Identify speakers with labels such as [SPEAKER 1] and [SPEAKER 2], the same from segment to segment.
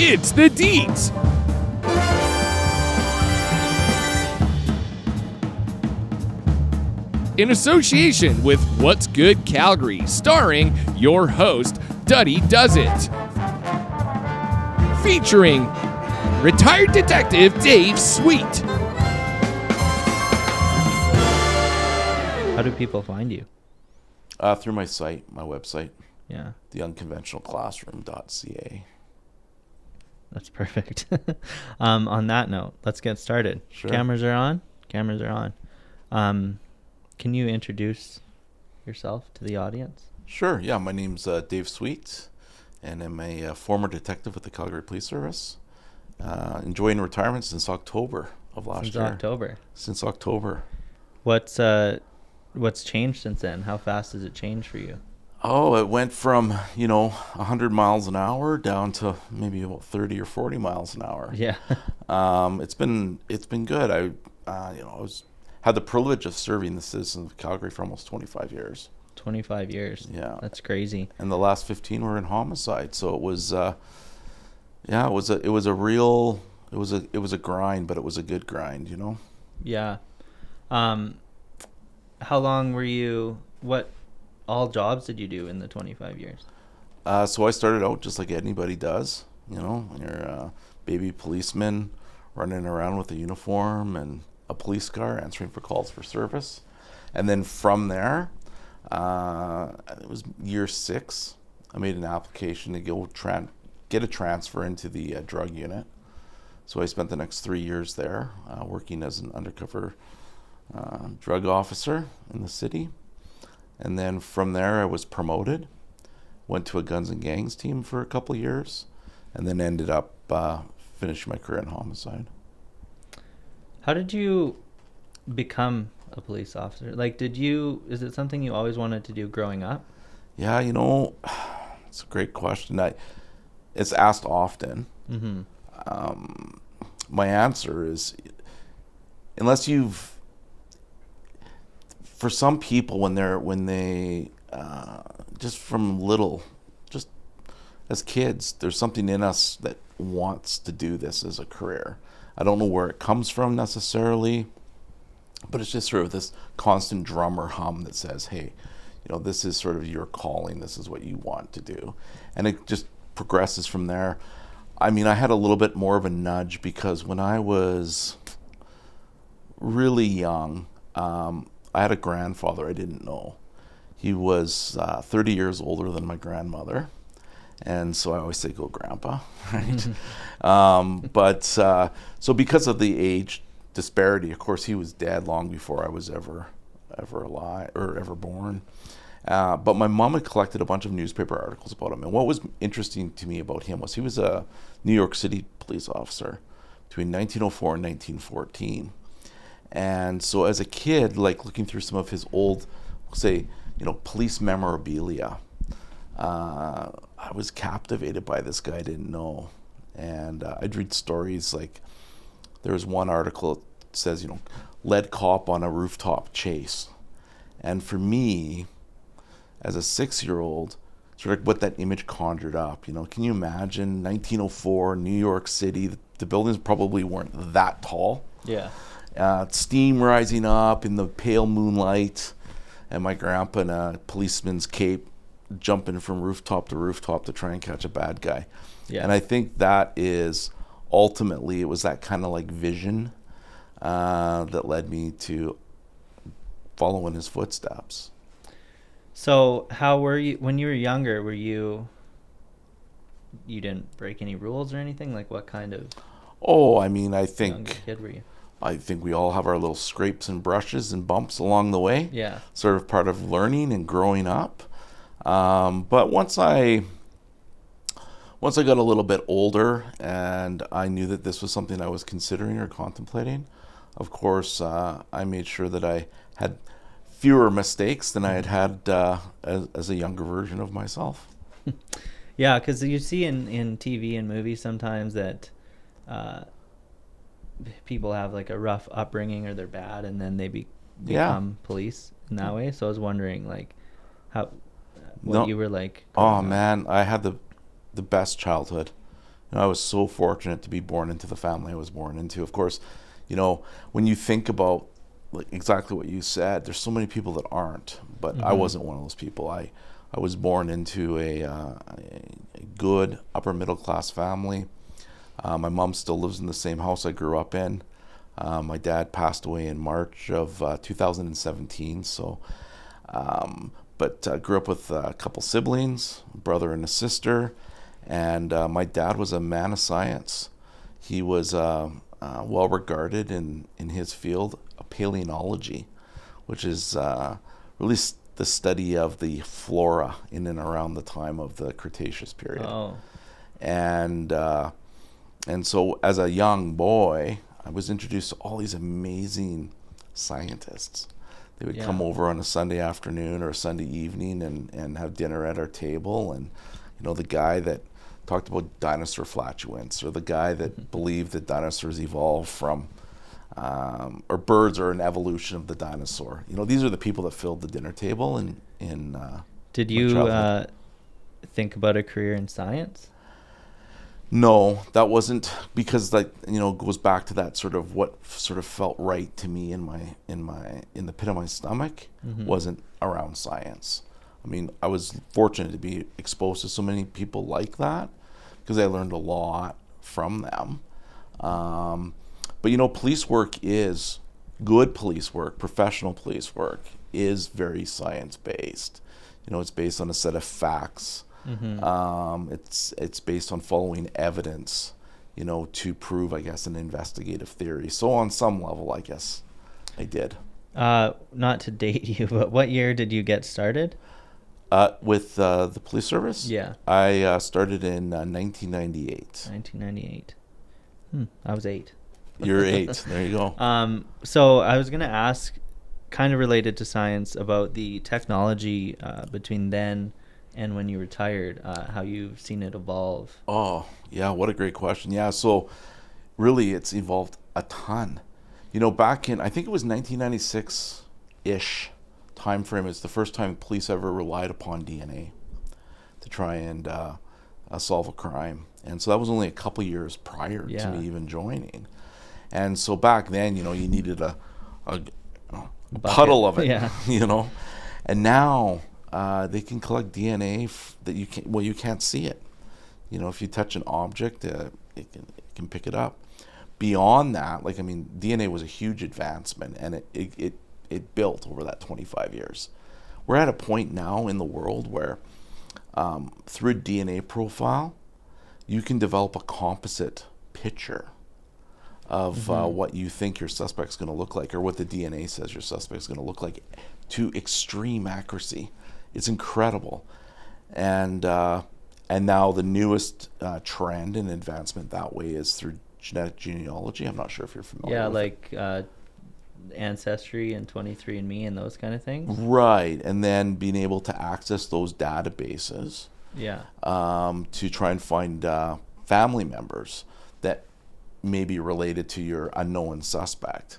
[SPEAKER 1] It's the Deets. In association with What's Good Calgary, starring your host, Duddy Does It. Featuring retired detective Dave Sweet.
[SPEAKER 2] How do people find you?
[SPEAKER 3] Through my website.
[SPEAKER 2] Yeah.
[SPEAKER 3] theunconventionalclassroom.ca.
[SPEAKER 2] That's perfect. On that note, let's get started.
[SPEAKER 3] Sure.
[SPEAKER 2] Cameras are on. Can you introduce yourself to the audience?
[SPEAKER 3] Sure, yeah. My name's Dave Sweet, and I'm a former detective with the Calgary Police Service. Enjoying retirement since October of last year. Since October.
[SPEAKER 2] What's changed since then? How fast has it changed for you?
[SPEAKER 3] Oh, it went from 100 miles an hour down to maybe about 30 or 40 miles an hour.
[SPEAKER 2] Yeah.
[SPEAKER 3] It's been good. I had the privilege of serving the citizens of Calgary for almost 25 years.
[SPEAKER 2] 25 years.
[SPEAKER 3] Yeah.
[SPEAKER 2] That's crazy.
[SPEAKER 3] And the last 15 were in homicide. So it was it was a grind, but it was a good grind,
[SPEAKER 2] Yeah. How long were you, what all jobs did you do in the 25 years?
[SPEAKER 3] So I started out just like anybody does, you're a baby policeman running around with a uniform and a police car answering for calls for service. And then from there, it was year 6, I made an application to go get a transfer into the drug unit. So I spent the next 3 years there working as an undercover drug officer in the city. And then from there I was promoted, went to a guns and gangs team for a couple of years, and then ended up finishing my career in homicide.
[SPEAKER 2] How did you become a police officer? Is it something you always wanted to do growing up?
[SPEAKER 3] Yeah, it's a great question. It's asked often.
[SPEAKER 2] Mm-hmm.
[SPEAKER 3] My answer is, for some people, when they just from little, just as kids, there's something in us that wants to do this as a career. I don't know where it comes from necessarily, but it's just sort of this constant drum or hum that says, hey, this is sort of your calling. This is what you want to do. And it just progresses from there. I mean, I had a little bit more of a nudge because when I was really young, I had a grandfather I didn't know. He was 30 years older than my grandmother. And so I always say, go grandpa, right? So because of the age disparity, of course, he was dead long before I was ever alive or ever born. But my mom had collected a bunch of newspaper articles about him. And what was interesting to me about him was he was a New York City police officer between 1904 and 1914. And so as a kid, looking through some of his old, police memorabilia, I was captivated by this guy I didn't know. And I'd read stories like, there was one article that says, lead cop on a rooftop chase. And for me, as a 6-year-old, sort of what that image conjured up, can you imagine 1904, New York City, the buildings probably weren't that tall.
[SPEAKER 2] Yeah.
[SPEAKER 3] Steam rising up in the pale moonlight, and my grandpa in a policeman's cape jumping from rooftop to try and catch a bad guy.
[SPEAKER 2] Yeah.
[SPEAKER 3] And I think that is ultimately, it was that kind of vision that led me to follow in his footsteps.
[SPEAKER 2] So how were you when you were younger? You didn't break any rules or anything? What kind of
[SPEAKER 3] I think
[SPEAKER 2] young kid were you?
[SPEAKER 3] I think we all have our little scrapes and brushes and bumps along the way.
[SPEAKER 2] Yeah.
[SPEAKER 3] Sort of part of learning and growing up. But once I got a little bit older and I knew that this was something I was considering or contemplating, of course, I made sure that I had fewer mistakes than I had as a younger version of myself.
[SPEAKER 2] Yeah, because you see in TV and movies sometimes that people have a rough upbringing or they're bad and then they become police in that way. So I was wondering what you were like.
[SPEAKER 3] Oh man, I had the best childhood. You know, I was so fortunate to be born into the family I was born into. Of course, you know, when you think about like exactly what you said, there's so many people that aren't, but I wasn't one of those people. I was born into a good upper middle class family. My mom still lives in the same house I grew up in. My dad passed away in March of 2017. So, but grew up with a couple siblings, a brother and a sister, and my dad was a man of science. He was well regarded in his field of paleontology, which is really the study of the flora in and around the time of the Cretaceous period.
[SPEAKER 2] Oh.
[SPEAKER 3] And so as a young boy, I was introduced to all these amazing scientists. They would come over on a Sunday afternoon or a Sunday evening and have dinner at our table. And, you know, the guy that talked about dinosaur flatulence, or the guy that believed that dinosaurs evolved from, or birds are an evolution of the dinosaur. You know, these are the people that filled the dinner table in
[SPEAKER 2] Did
[SPEAKER 3] my
[SPEAKER 2] you
[SPEAKER 3] childhood.
[SPEAKER 2] think about a career in science?
[SPEAKER 3] No, that wasn't, because, like, you know, it goes back to that sort of what sort of felt right to me in the pit of my stomach wasn't around science. I mean, I was fortunate to be exposed to so many people like that because I learned a lot from them. But, you know, police work is good police work, professional police work is very science-based. You know, it's based on a set of facts. It's based on following evidence, you know, to prove, I guess, an investigative theory. So on some level, I guess I did.
[SPEAKER 2] Not to date you, but what year did you get started?
[SPEAKER 3] With the police service?
[SPEAKER 2] Yeah.
[SPEAKER 3] I started in 1998.
[SPEAKER 2] 1998. I was 8.
[SPEAKER 3] You're 8. There you go.
[SPEAKER 2] So I was going to ask, kind of related to science, about the technology between then and when you retired, how you've seen it evolve.
[SPEAKER 3] Oh, yeah, what a great question. Yeah, so really it's evolved a ton. You know, back in, I think it was 1996-ish time frame, it's the first time police ever relied upon DNA to try and solve a crime. And so that was only a couple years prior to me even joining. And so back then, you know, you needed a puddle of it, you know. And now they can collect DNA that you can't see it. You know, if you touch an object, it can pick it up. Beyond that, like, I mean, DNA was a huge advancement, and it built over that 25 years. We're at a point now in the world where through a DNA profile, you can develop a composite picture of what you think your suspect's going to look like, or what the DNA says your suspect's going to look like, to extreme accuracy. It's incredible. And now the newest trend and advancement that way is through genetic genealogy. I'm not sure if you're familiar with
[SPEAKER 2] like Ancestry and 23andMe and those kind of things.
[SPEAKER 3] Right. And then being able to access those databases to try and find family members that may be related to your unknown suspect,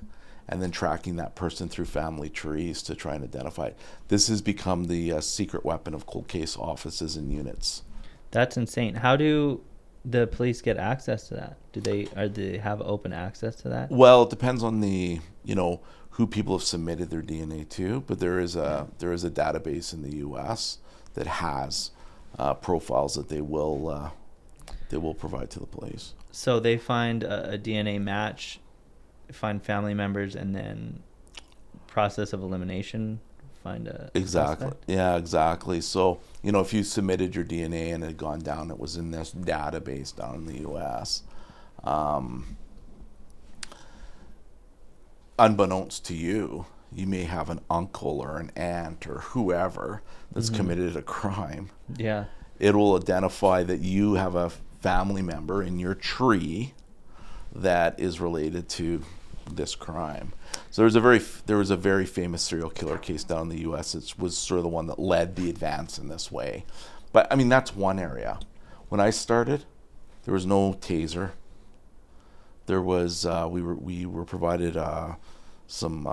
[SPEAKER 3] and then tracking that person through family trees to try and identify it. This has become the secret weapon of cold case offices and units.
[SPEAKER 2] That's insane. How do the police get access to that? Do they have open access to that?
[SPEAKER 3] Well, it depends on the, you know, who people have submitted their DNA to, but there is a database in the U.S. that has profiles that they will provide to the police.
[SPEAKER 2] So they find a DNA match, find family members, and then process of elimination, find a suspect?
[SPEAKER 3] Yeah, exactly. So, you know, if you submitted your DNA and it had gone down, it was in this database down in the U.S. Unbeknownst to you, you may have an uncle or an aunt or whoever that's committed a crime.
[SPEAKER 2] Yeah.
[SPEAKER 3] It will identify that you have a family member in your tree that is related to this crime. So there was a very famous serial killer case down in the U.S. It was sort of the one that led the advance in this way. But I mean, that's one area. When I started, there was no taser. There was we were provided some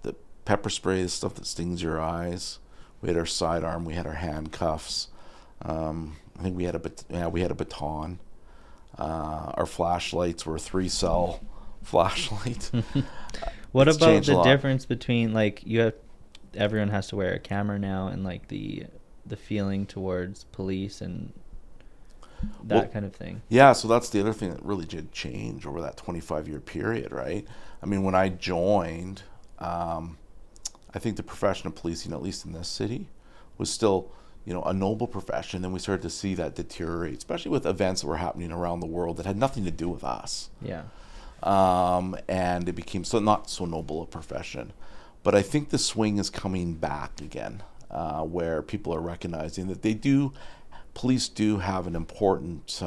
[SPEAKER 3] the pepper spray, the stuff that stings your eyes. We had our sidearm. We had our handcuffs. I think we had a baton. Our flashlights were 3-cell flashlights.
[SPEAKER 2] What
[SPEAKER 3] It's
[SPEAKER 2] about
[SPEAKER 3] changed a
[SPEAKER 2] the
[SPEAKER 3] lot.
[SPEAKER 2] difference between like everyone has to wear a camera now, and like the feeling towards police and that
[SPEAKER 3] Well,
[SPEAKER 2] kind of thing?
[SPEAKER 3] Yeah, so that's the other thing that really did change over that 25-year period, right? I mean, when I joined, I think the profession of policing, at least in this city, was still, a noble profession. Then we started to see that deteriorate, especially with events that were happening around the world that had nothing to do with us.
[SPEAKER 2] Yeah.
[SPEAKER 3] And it became not so noble a profession. But I think the swing is coming back again, where people are recognizing that police do have an important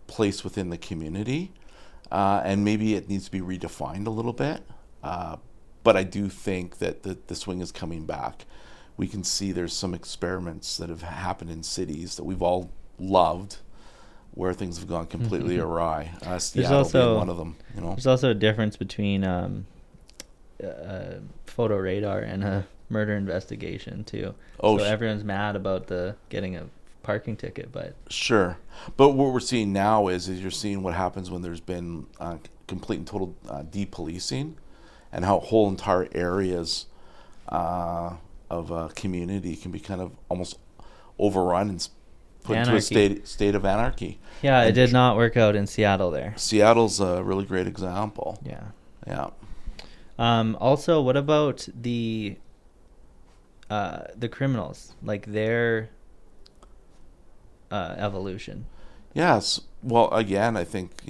[SPEAKER 3] place within the community, and maybe it needs to be redefined a little bit. But I do think that the swing is coming back. We can see there's some experiments that have happened in cities that we've all loved, where things have gone completely awry. Seattle being one of them.
[SPEAKER 2] There's also a difference between photo radar and a murder investigation too.
[SPEAKER 3] Oh,
[SPEAKER 2] so everyone's mad about getting a parking ticket, but
[SPEAKER 3] sure. But what we're seeing now is you're seeing what happens when there's been complete and total depolicing, and how whole entire areas of a community can be kind of almost overrun and put into a state of anarchy.
[SPEAKER 2] Yeah,
[SPEAKER 3] and
[SPEAKER 2] it did not work out in Seattle there.
[SPEAKER 3] Seattle's a really great example.
[SPEAKER 2] Yeah.
[SPEAKER 3] Yeah.
[SPEAKER 2] Also, what about the criminals, like their evolution?
[SPEAKER 3] Yes. Well, again, I think,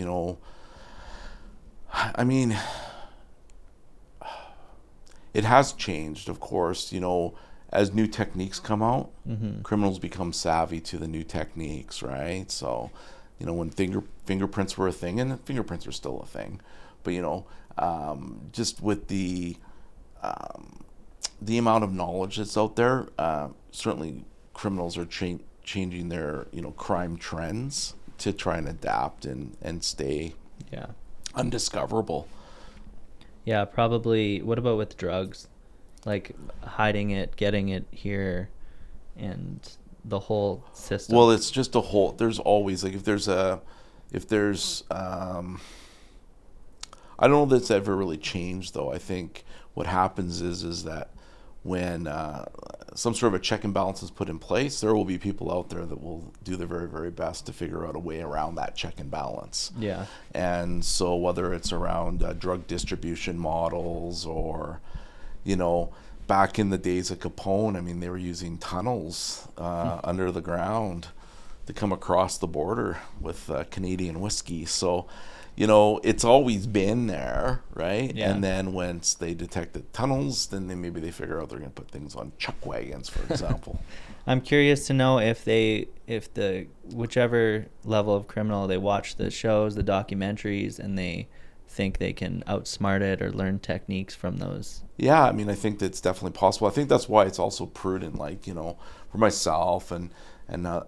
[SPEAKER 3] I mean, it has changed, of course, as new techniques come out, criminals become savvy to the new techniques, right? So, when fingerprints were a thing, and fingerprints are still a thing, but, just with the amount of knowledge that's out there, certainly criminals are changing their, crime trends to try and adapt and stay undiscoverable.
[SPEAKER 2] Yeah, probably. What about with drugs? Like hiding it, getting it here, and the whole system.
[SPEAKER 3] Well, it's just there's always, like, if there's I don't know that it's ever really changed, though. I think what happens is that when some sort of a check and balance is put in place, there will be people out there that will do their very, very best to figure out a way around that check and balance.
[SPEAKER 2] Yeah.
[SPEAKER 3] And so whether it's around drug distribution models or, back in the days of Capone, I mean, they were using tunnels under the ground to come across the border with Canadian whiskey. So, it's always been there, right?
[SPEAKER 2] Yeah.
[SPEAKER 3] And then once they detect the tunnels, then maybe they figure out they're going to put things on chuck wagons, for example.
[SPEAKER 2] I'm curious to know if the whichever level of criminal, they watch the shows, the documentaries, and they think they can outsmart it or learn techniques from those.
[SPEAKER 3] Yeah, I mean, I think that's definitely possible. I think that's why it's also prudent, like, for myself and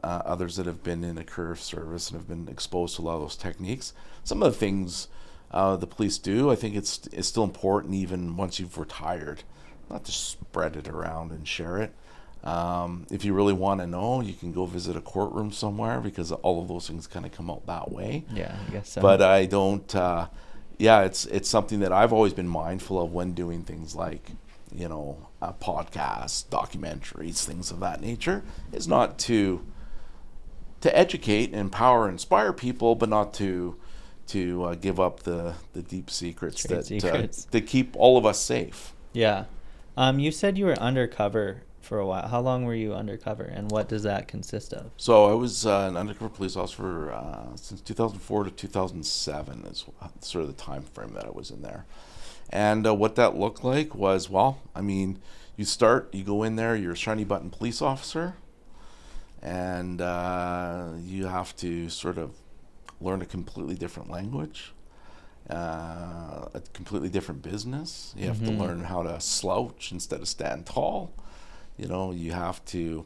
[SPEAKER 3] others that have been in a career of service and have been exposed to a lot of those techniques. Some of the things the police do, I think it's still important even once you've retired, not to spread it around and share it. If you really want to know, you can go visit a courtroom somewhere, because all of those things kind of come out that way.
[SPEAKER 2] Yeah, I guess so.
[SPEAKER 3] But I don't, it's something that I've always been mindful of when doing things like, podcasts, documentaries, things of that nature, is not to educate, empower, inspire people, but not to give up the deep secrets that keep all of us safe.
[SPEAKER 2] Yeah. You said you were undercover for a while. How long were you undercover, and what does that consist of?
[SPEAKER 3] So I was an undercover police officer since 2004 to 2007 is sort of the time frame that I was in there. And what that looked like was, well, I mean, you go in there, you're a shiny button police officer, and you have to sort of learn a completely different language, a completely different business. You have to learn how to slouch instead of stand tall. You have to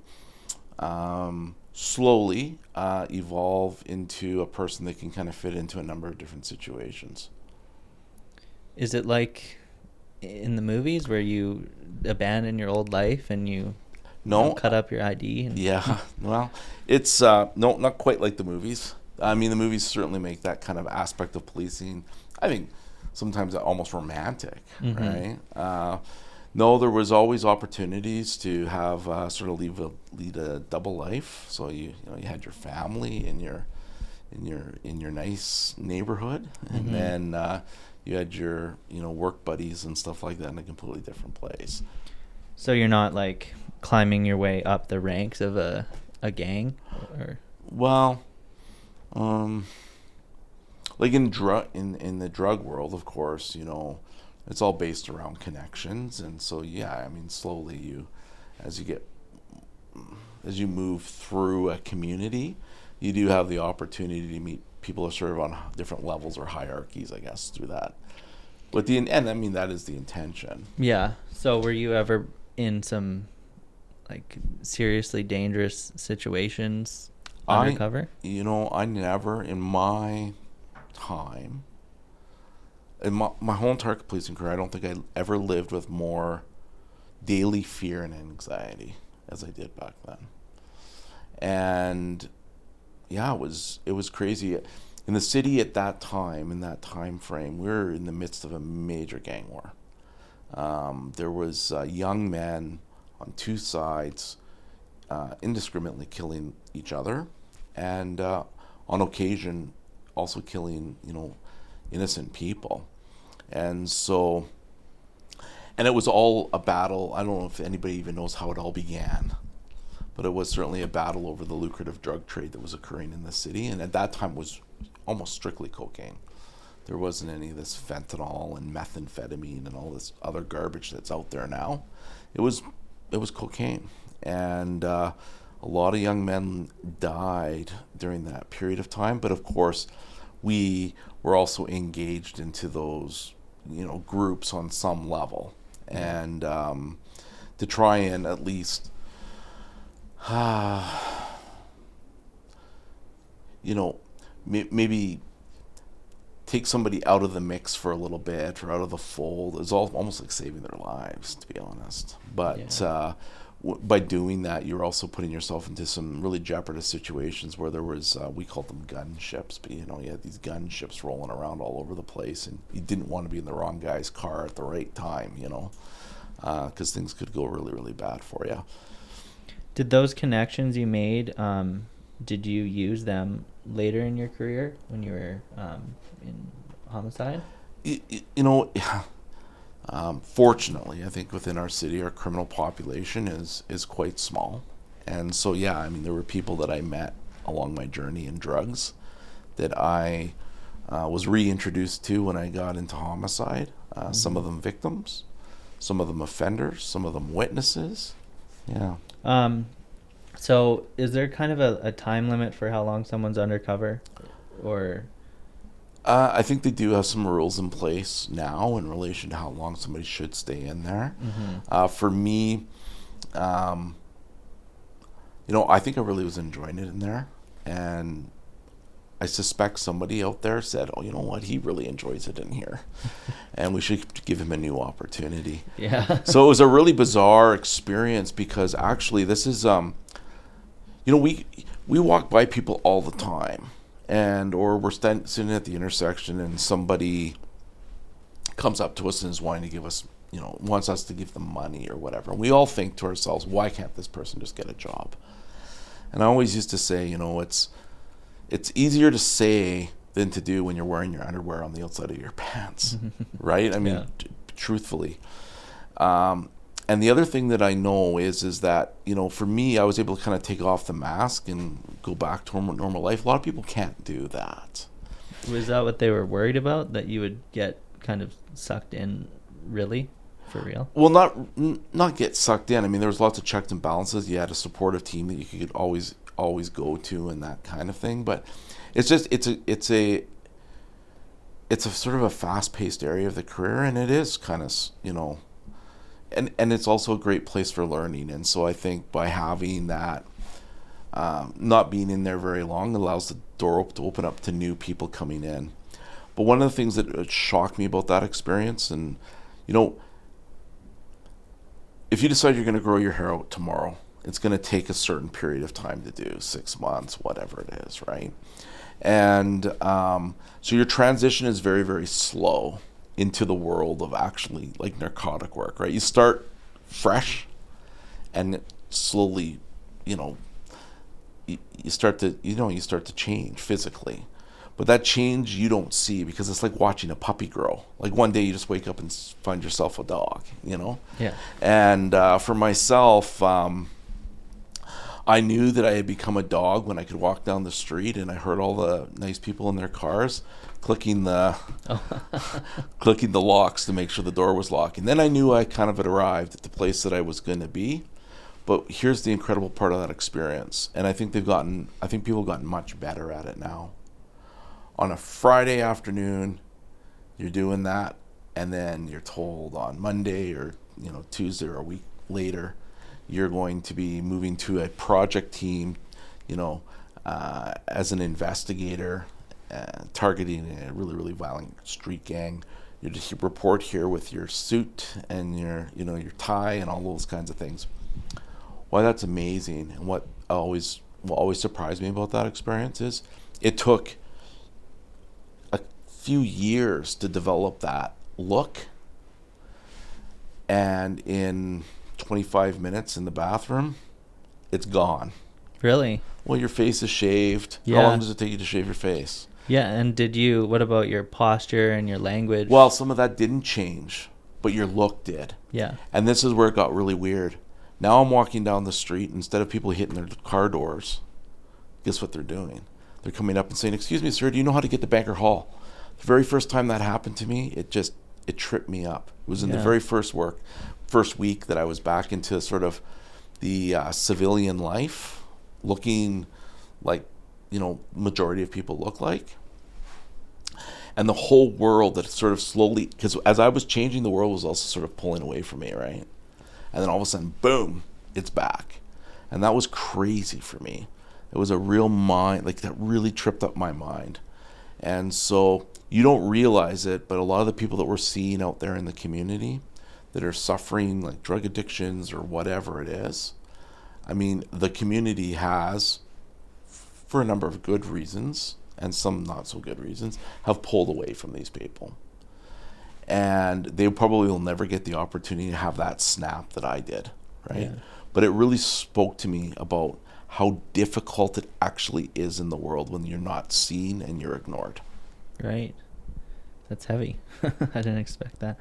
[SPEAKER 3] slowly evolve into a person that can kind of fit into a number of different situations.
[SPEAKER 2] Is it like in the movies where you abandon your old life and you cut up your ID?
[SPEAKER 3] Yeah, well, it's no, not quite like the movies. I mean, the movies certainly make that kind of aspect of policing, I think, sometimes almost romantic, right? No, there was always opportunities to have sort of lead a double life. So you had your family in your nice neighborhood, and then you had your work buddies and stuff like that in a completely different place.
[SPEAKER 2] So you're not like climbing your way up the ranks of a gang, or?
[SPEAKER 3] Well, like in the drug world, of course, it's all based around connections, and so I mean, slowly as you move through a community, you do have the opportunity to meet people sort of on different levels or hierarchies, I guess, through that. But I mean, that is the intention.
[SPEAKER 2] Yeah. So were you ever in some like seriously dangerous situations undercover?
[SPEAKER 3] I never in my time, in my whole entire policing career, I don't think I ever lived with more daily fear and anxiety as I did back then. And it was crazy. In the city at that time, in that time frame, we were in the midst of a major gang war. There was young men on two sides indiscriminately killing each other, and on occasion also killing innocent people. And it was all a battle. I don't know if anybody even knows how it all began, but it was certainly a battle over the lucrative drug trade that was occurring in the city, and at that time was almost strictly cocaine. There wasn't any of this fentanyl and methamphetamine and all this other garbage that's out there now. It was cocaine, and a lot of young men died during that period of time. But of course, we were also engaged into those groups on some level, and to try and at least maybe take somebody out of the mix for a little bit or out of the fold is almost like saving their lives, to be honest. But by doing that, you're also putting yourself into some really jeopardous situations where there was, we called them gun ships, but you had these gun ships rolling around all over the place, and you didn't want to be in the wrong guy's car at the right time, because things could go really, really bad for you.
[SPEAKER 2] Did those connections you made, did you use them later in your career when you were in Homicide?
[SPEAKER 3] Fortunately, I think within our city, our criminal population is quite small. And so, I mean, there were people that I met along my journey in drugs that I was reintroduced to when I got into Homicide. Some of them victims, some of them offenders, some of them witnesses. Yeah.
[SPEAKER 2] So is there kind of a time limit for how long someone's undercover, or?
[SPEAKER 3] I think they do have some rules in place now in relation to how long somebody should stay in there. For me, I think I really was enjoying it in there, and I suspect somebody out there said, "Oh, you know what? He really enjoys it in here, and we should give him a new opportunity."
[SPEAKER 2] Yeah.
[SPEAKER 3] So it was a really bizarre experience because actually, this is, we walk by people all the time. Or we're sitting at the intersection and somebody comes up to us and is wanting to give us, wants us to give them money or whatever. And we all think to ourselves, why can't this person just get a job? And I always used to say, it's easier to say than to do when you're wearing your underwear on the outside of your pants, right? I mean, truthfully. And the other thing that I know is that, for me, I was able to kind of take off the mask and go back to normal life. A lot of people can't do that.
[SPEAKER 2] Was that what they were worried about, that you would get kind of sucked in, really, for real?
[SPEAKER 3] Well, not get sucked in. I mean, there was lots of checks and balances. You had a supportive team that you could always go to and that kind of thing. But it's just it's a sort of a fast-paced area of the career, and it is kind of And it's also a great place for learning. And so I think by having that, not being in there very long, allows the door to open up to new people coming in. But one of the things that shocked me about that experience, and if you decide you're going to grow your hair out tomorrow It's going to take a certain period of time to do, 6 months, whatever it is, right? And so your transition is very, very slow into the world of actually like narcotic work, right? You start fresh and slowly, you start to change physically. But that change you don't see because it's like watching a puppy grow. Like one day you just wake up and find yourself a dog,
[SPEAKER 2] Yeah.
[SPEAKER 3] And for myself, I knew that I had become a dog when I could walk down the street and I heard all the nice people in their cars clicking the locks to make sure the door was locked. And then I knew I kind of had arrived at the place that I was going to be. But here's the incredible part of that experience, and I think people have gotten much better at it now. On a Friday afternoon, you're doing that, and then you're told on Monday or Tuesday or a week later, you're going to be moving to a project team, as an investigator, targeting a really, really violent street gang. You just report here with your suit and your tie and all those kinds of things. Why that's amazing, and what always surprised me about that experience is it took a few years to develop that look, and in 25 minutes in the bathroom, it's gone.
[SPEAKER 2] Really?
[SPEAKER 3] Well, your face is shaved.
[SPEAKER 2] Yeah.
[SPEAKER 3] How long does it take you to shave your face?
[SPEAKER 2] Yeah, and what about your posture and your language?
[SPEAKER 3] Well, some of that didn't change, but your look did.
[SPEAKER 2] Yeah.
[SPEAKER 3] And this is where it got really weird. Now I'm walking down the street, instead of people hitting their car doors, guess what they're doing? They're coming up and saying, "Excuse me, sir, do you know how to get to Banker Hall?" The very first time that happened to me, it tripped me up. It was in the very first week that I was back into sort of the civilian life, looking like, majority of people look like. And the whole world that sort of slowly, because as I was changing, the world was also sort of pulling away from me, right? And then all of a sudden, boom, it's back. And that was crazy for me. It was a real mind, like that really tripped up my mind. And so you don't realize it, but a lot of the people that we're seeing out there in the community that are suffering like drug addictions or whatever it is, I mean, the community has, for a number of good reasons and some not so good reasons, have pulled away from these people. And they probably will never get the opportunity to have that snap that I did, right? Yeah. But it really spoke to me about how difficult it actually is in the world when you're not seen and you're ignored.
[SPEAKER 2] Right. That's heavy. I didn't expect that.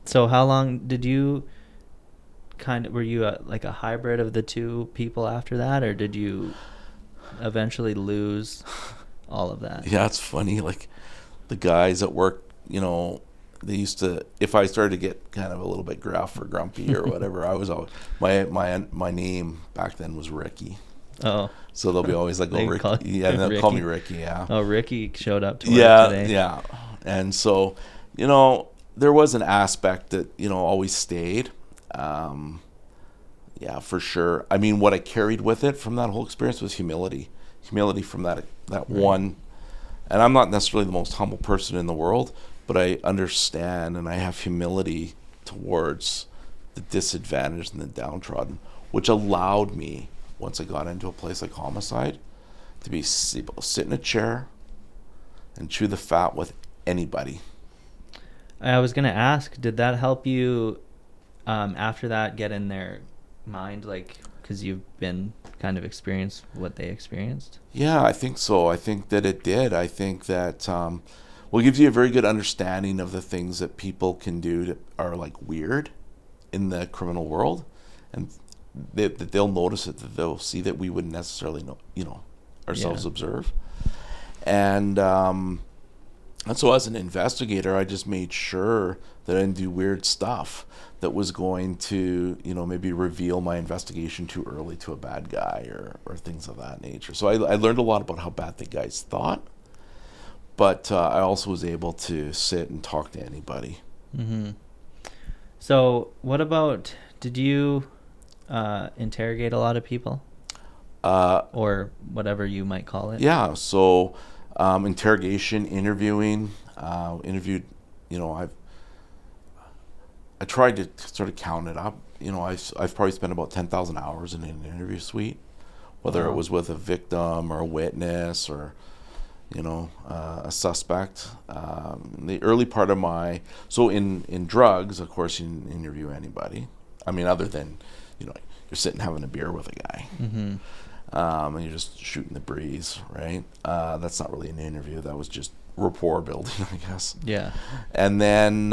[SPEAKER 2] So how long did you were you like a hybrid of the two people after that, or did you eventually lose all of that?
[SPEAKER 3] Yeah, it's funny. Like the guys at work, they used to, if I started to get kind of a little bit gruff or grumpy or whatever, I was always, my name back then was Ricky.
[SPEAKER 2] Oh.
[SPEAKER 3] So they'll be always like, "Oh, Ricky." Yeah, and they'll
[SPEAKER 2] Ricky.
[SPEAKER 3] call me Ricky, yeah.
[SPEAKER 2] Oh, Ricky showed up to work today.
[SPEAKER 3] Yeah. And so, there was an aspect that, always stayed. Yeah, for sure. I mean, what I carried with it from that whole experience was humility. Humility from that one. And I'm not necessarily the most humble person in the world, but I understand and I have humility towards the disadvantaged and the downtrodden, which allowed me, once I got into a place like Homicide, to be able to sit in a chair and chew the fat with anybody.
[SPEAKER 2] I was going to ask, did that help you after that get in their mind, like, because you've been kind of experienced what they experienced?
[SPEAKER 3] Yeah, I think so. I think that it did. I think that it gives you a very good understanding of the things that people can do that are like weird in the criminal world, and that they'll notice it, that they'll see that we wouldn't necessarily know, ourselves observe. And so as an investigator, I just made sure that I didn't do weird stuff that was going to, maybe reveal my investigation too early to a bad guy or things of that nature. So I learned a lot about how bad the guys thought, but I also was able to sit and talk to anybody.
[SPEAKER 2] Mm-hmm. So what about, did you interrogate a lot of people? Or whatever you might call it?
[SPEAKER 3] Yeah, so interrogation, interviewed, I tried to sort of count it up. I've probably spent about 10,000 hours in an interview suite, whether
[SPEAKER 2] Wow.
[SPEAKER 3] it was with a victim or a witness or a suspect. The early part of in drugs, of course, you can interview anybody. I mean, other than, you're sitting having a beer with a guy,
[SPEAKER 2] Mm-hmm.
[SPEAKER 3] and you're just shooting the breeze, right? That's not really an interview. That was just rapport building, I guess.
[SPEAKER 2] Yeah.
[SPEAKER 3] And then,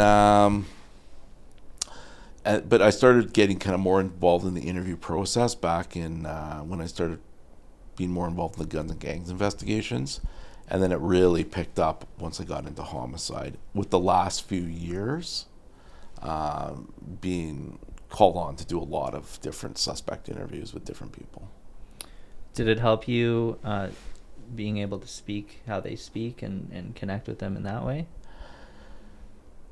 [SPEAKER 3] but I started getting kind of more involved in the interview process back in when I started being more involved in the guns and gangs investigations. And then it really picked up once I got into homicide, with the last few years being called on to do a lot of different suspect interviews with different people.
[SPEAKER 2] Did it help you being able to speak how they speak and connect with them in that way?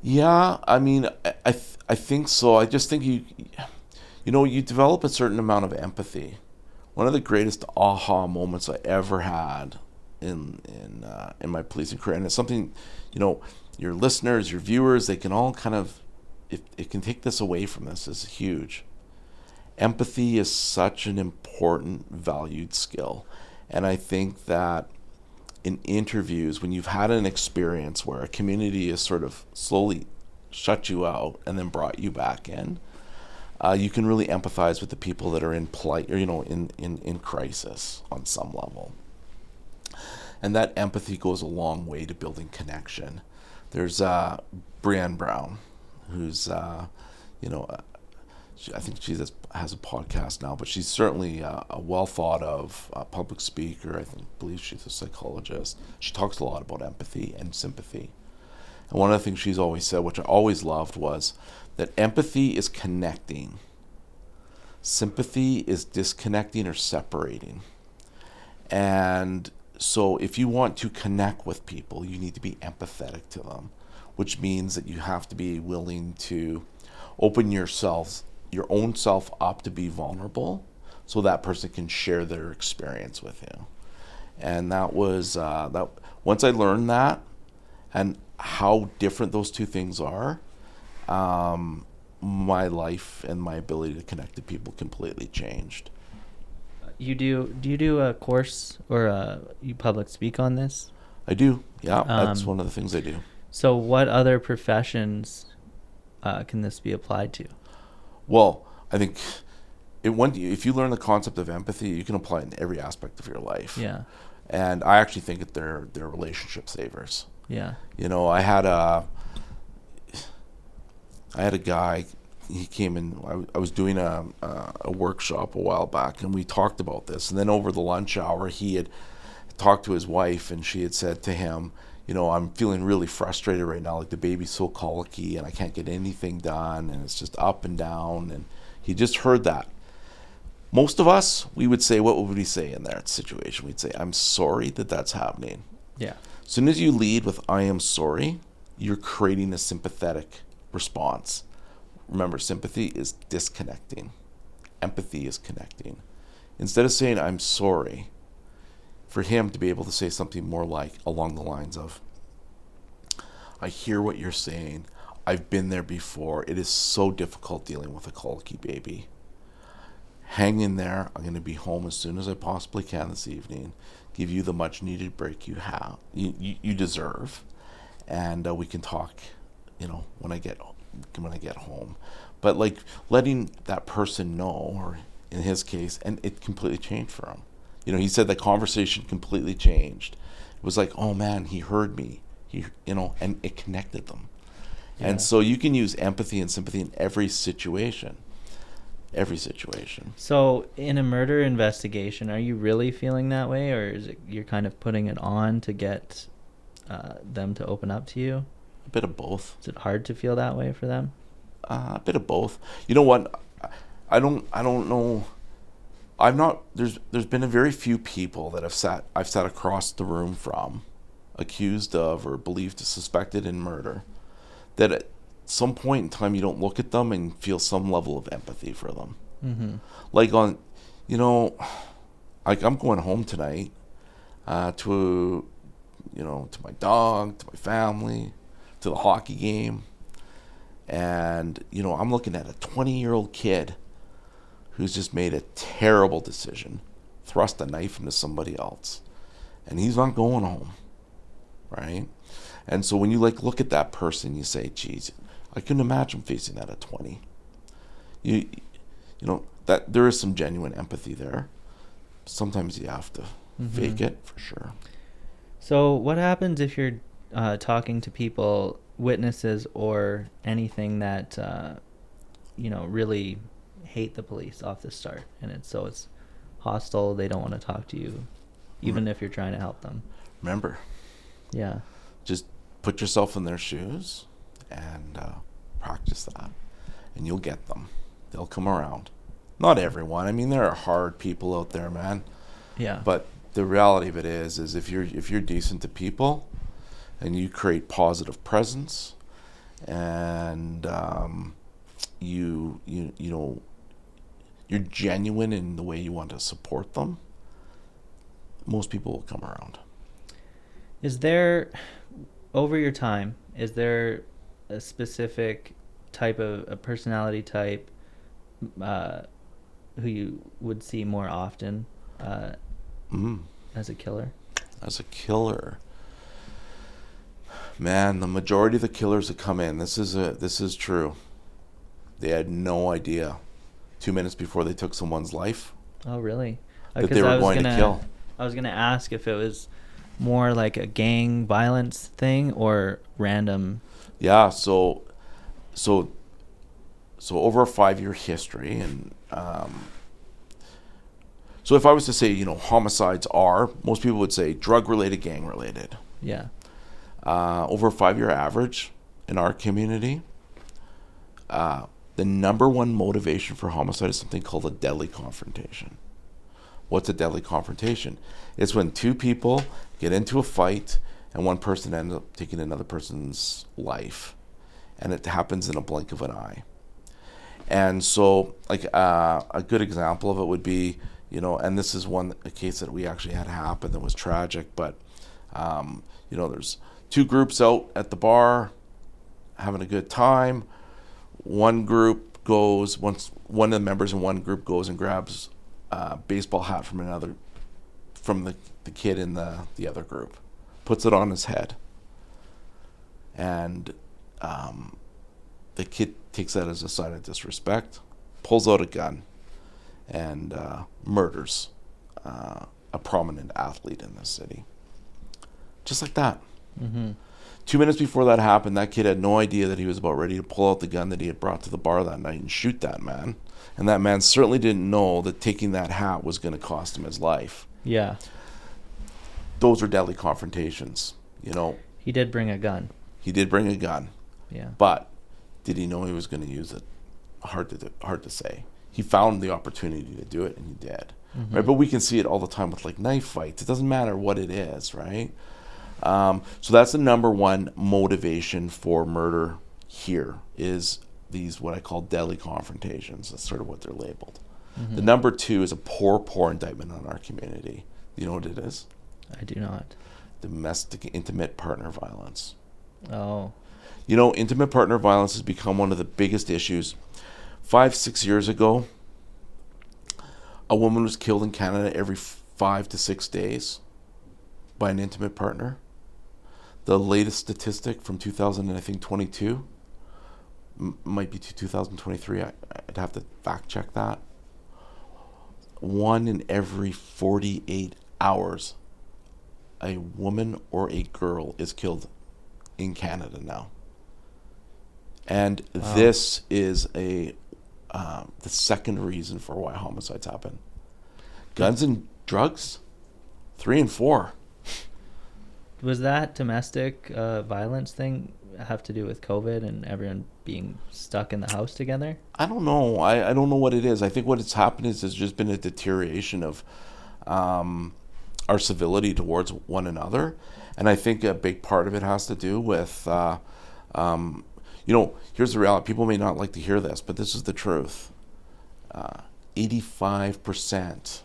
[SPEAKER 3] Yeah, I mean, I think so. I just think you develop a certain amount of empathy. One of the greatest aha moments I ever had in my policing career, and it's something, your listeners, your viewers, they can all kind of, it can take this away from this, is huge. Empathy is such an important, valued skill. And I think that in interviews, when you've had an experience where a community has sort of slowly shut you out and then brought you back in, you can really empathize with the people that are in plight, or in crisis on some level. And that empathy goes a long way to building connection. There's Breanne Brown, who's I think she has a podcast now, but she's certainly a well thought of public speaker. I believe she's a psychologist. She talks a lot about empathy and sympathy. And one of the things she's always said, which I always loved, was that empathy is connecting. Sympathy is disconnecting or separating. And so if you want to connect with people, you need to be empathetic to them, which means that you have to be willing to open your own self up to be vulnerable, so that person can share their experience with you. And that was that. Once I learned that and how different those two things are, my life and my ability to connect to people completely changed.
[SPEAKER 2] Do you do a course or you public speak on this?
[SPEAKER 3] I do. Yeah, that's one of the things I do.
[SPEAKER 2] So what other professions can this be applied to?
[SPEAKER 3] Well, I think if you learn the concept of empathy, you can apply it in every aspect of your life.
[SPEAKER 2] Yeah.
[SPEAKER 3] And I actually think that they're relationship savers.
[SPEAKER 2] Yeah.
[SPEAKER 3] I had a guy. He came in. I was doing a workshop a while back, and we talked about this. And then over the lunch hour, he had talked to his wife, and she had said to him, I'm feeling really frustrated right now. Like, the baby's so colicky, and I can't get anything done, and it's just up and down. And he just heard that. Most of us, we would say, what would we say in that situation? We'd say, I'm sorry that that's happening.
[SPEAKER 2] Yeah.
[SPEAKER 3] As soon as you lead with I am sorry, you're creating a sympathetic response. Remember, sympathy is disconnecting. Empathy is connecting. Instead of saying I'm sorry, for him to be able to say something more like along the lines of, I hear what you're saying. I've been there before. It is so difficult dealing with a colicky baby. Hang in there. I'm going to be home as soon as I possibly can this evening. Give you the much needed break you you deserve, and we can talk, when I get home. But like letting that person know, or in his case, and it completely changed for him. He said the conversation completely changed. It was like, oh man, he heard me. And it connected them. Yeah. And so you can use empathy and sympathy in every situation. Every situation.
[SPEAKER 2] So in a murder investigation, are you really feeling that way, or is it you're kind of putting it on to get them to open up to you?
[SPEAKER 3] A bit of both.
[SPEAKER 2] Is it hard to feel that way for them?
[SPEAKER 3] A bit of both. You know what? I don't know. I've not. There's been a very few people that I've sat across the room from, accused of or believed to suspected in murder, that at some point in time you don't look at them and feel some level of empathy for them. Mm-hmm. Like like I'm going home tonight to my dog, to my family, to the hockey game. And, I'm looking at a 20-year-old kid who's just made a terrible decision, thrust a knife into somebody else, and he's not going home, right? And so when you look at that person, you say, geez, I couldn't imagine facing that at 20. You know, that there is some genuine empathy there. Sometimes you have to fake it, for sure.
[SPEAKER 2] So what happens if you're talking to people, witnesses or anything that, really hate the police off the start, and it's hostile, they don't want to talk to you, even if you're trying to help them?
[SPEAKER 3] Remember, just put yourself in their shoes and practice that, and you'll get them. They'll come around. Not everyone. I mean, there are hard people out there, man.
[SPEAKER 2] Yeah.
[SPEAKER 3] But the reality of it is if you're decent to people, and you create positive presence, and you're genuine in the way you want to support them, most people will come around.
[SPEAKER 2] Is there, over your time, is there a specific type of a personality type who you would see more often as a killer?
[SPEAKER 3] As a killer, man, the majority of the killers that come in, this is true. They had no idea 2 minutes before they took someone's life.
[SPEAKER 2] Oh, really?
[SPEAKER 3] That they were going to kill.
[SPEAKER 2] I was gonna ask if it was more like a gang violence thing or random.
[SPEAKER 3] Yeah. So over a 5-year history, and so if I was to say, homicides are, most people would say drug-related, gang-related.
[SPEAKER 2] Yeah.
[SPEAKER 3] Over a 5-year average in our community, the number one motivation for homicide is something called a deadly confrontation. What's a deadly confrontation? It's when two people get into a fight and one person ends up taking another person's life, and it happens in a blink of an eye. And so, a good example of it would be, and this is a case that we actually had happen that was tragic, but, there's two groups out at the bar having a good time. One of the members in one group goes and grabs a baseball hat from the kid in the other group, puts it on his head, and the kid takes that as a sign of disrespect, pulls out a gun, and murders a prominent athlete in the city. Just like that. 2 minutes before that happened, that kid had no idea that he was about ready to pull out the gun that he had brought to the bar that night and shoot that man. And that man certainly didn't know that taking that hat was going to cost him his life.
[SPEAKER 2] Yeah.
[SPEAKER 3] Those are deadly confrontations,
[SPEAKER 2] He did bring a gun.
[SPEAKER 3] He did bring a gun.
[SPEAKER 2] Yeah.
[SPEAKER 3] But did he know he was going to use it? Hard to say. He found the opportunity to do it, and he did. Right? But we can see it all the time with knife fights. It doesn't matter what it is, right? So that's the number one motivation for murder here, is these what I call deadly confrontations. That's sort of what they're labeled. The number two is a poor indictment on our community. You know what it is?
[SPEAKER 2] I do not.
[SPEAKER 3] Domestic intimate partner violence.
[SPEAKER 2] Oh.
[SPEAKER 3] Intimate partner violence has become one of the biggest issues. 5-6 years ago, a woman was killed in Canada every 5 to 6 days by an intimate partner. The latest statistic from 2022 might be to 2023. I'd have to fact check that. 1 in every 48 hours, a woman or a girl is killed in Canada now. And this is the second reason for why homicides happen. Guns and drugs, 3 and 4.
[SPEAKER 2] Was that domestic violence thing have to do with COVID and everyone being stuck in the house together?
[SPEAKER 3] I don't know. I don't know what it is. I think what has happened is there's just been a deterioration of our civility towards one another. And I think a big part of it has to do with, here's the reality. People may not like to hear this, but this is the truth. 85%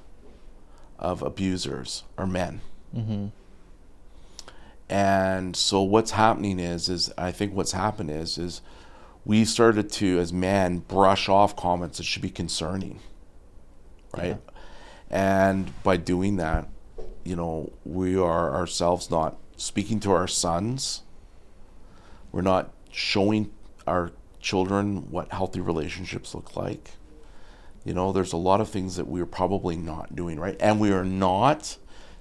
[SPEAKER 3] of abusers are men. And so what's happening is I think what's happened is we started to, as men, brush off comments that should be concerning, right?
[SPEAKER 2] Yeah.
[SPEAKER 3] And by doing that, you know, we are ourselves not speaking to our sons. We're not showing our children what healthy relationships look like. You know, there's a lot of things that we're probably not doing right. And we are not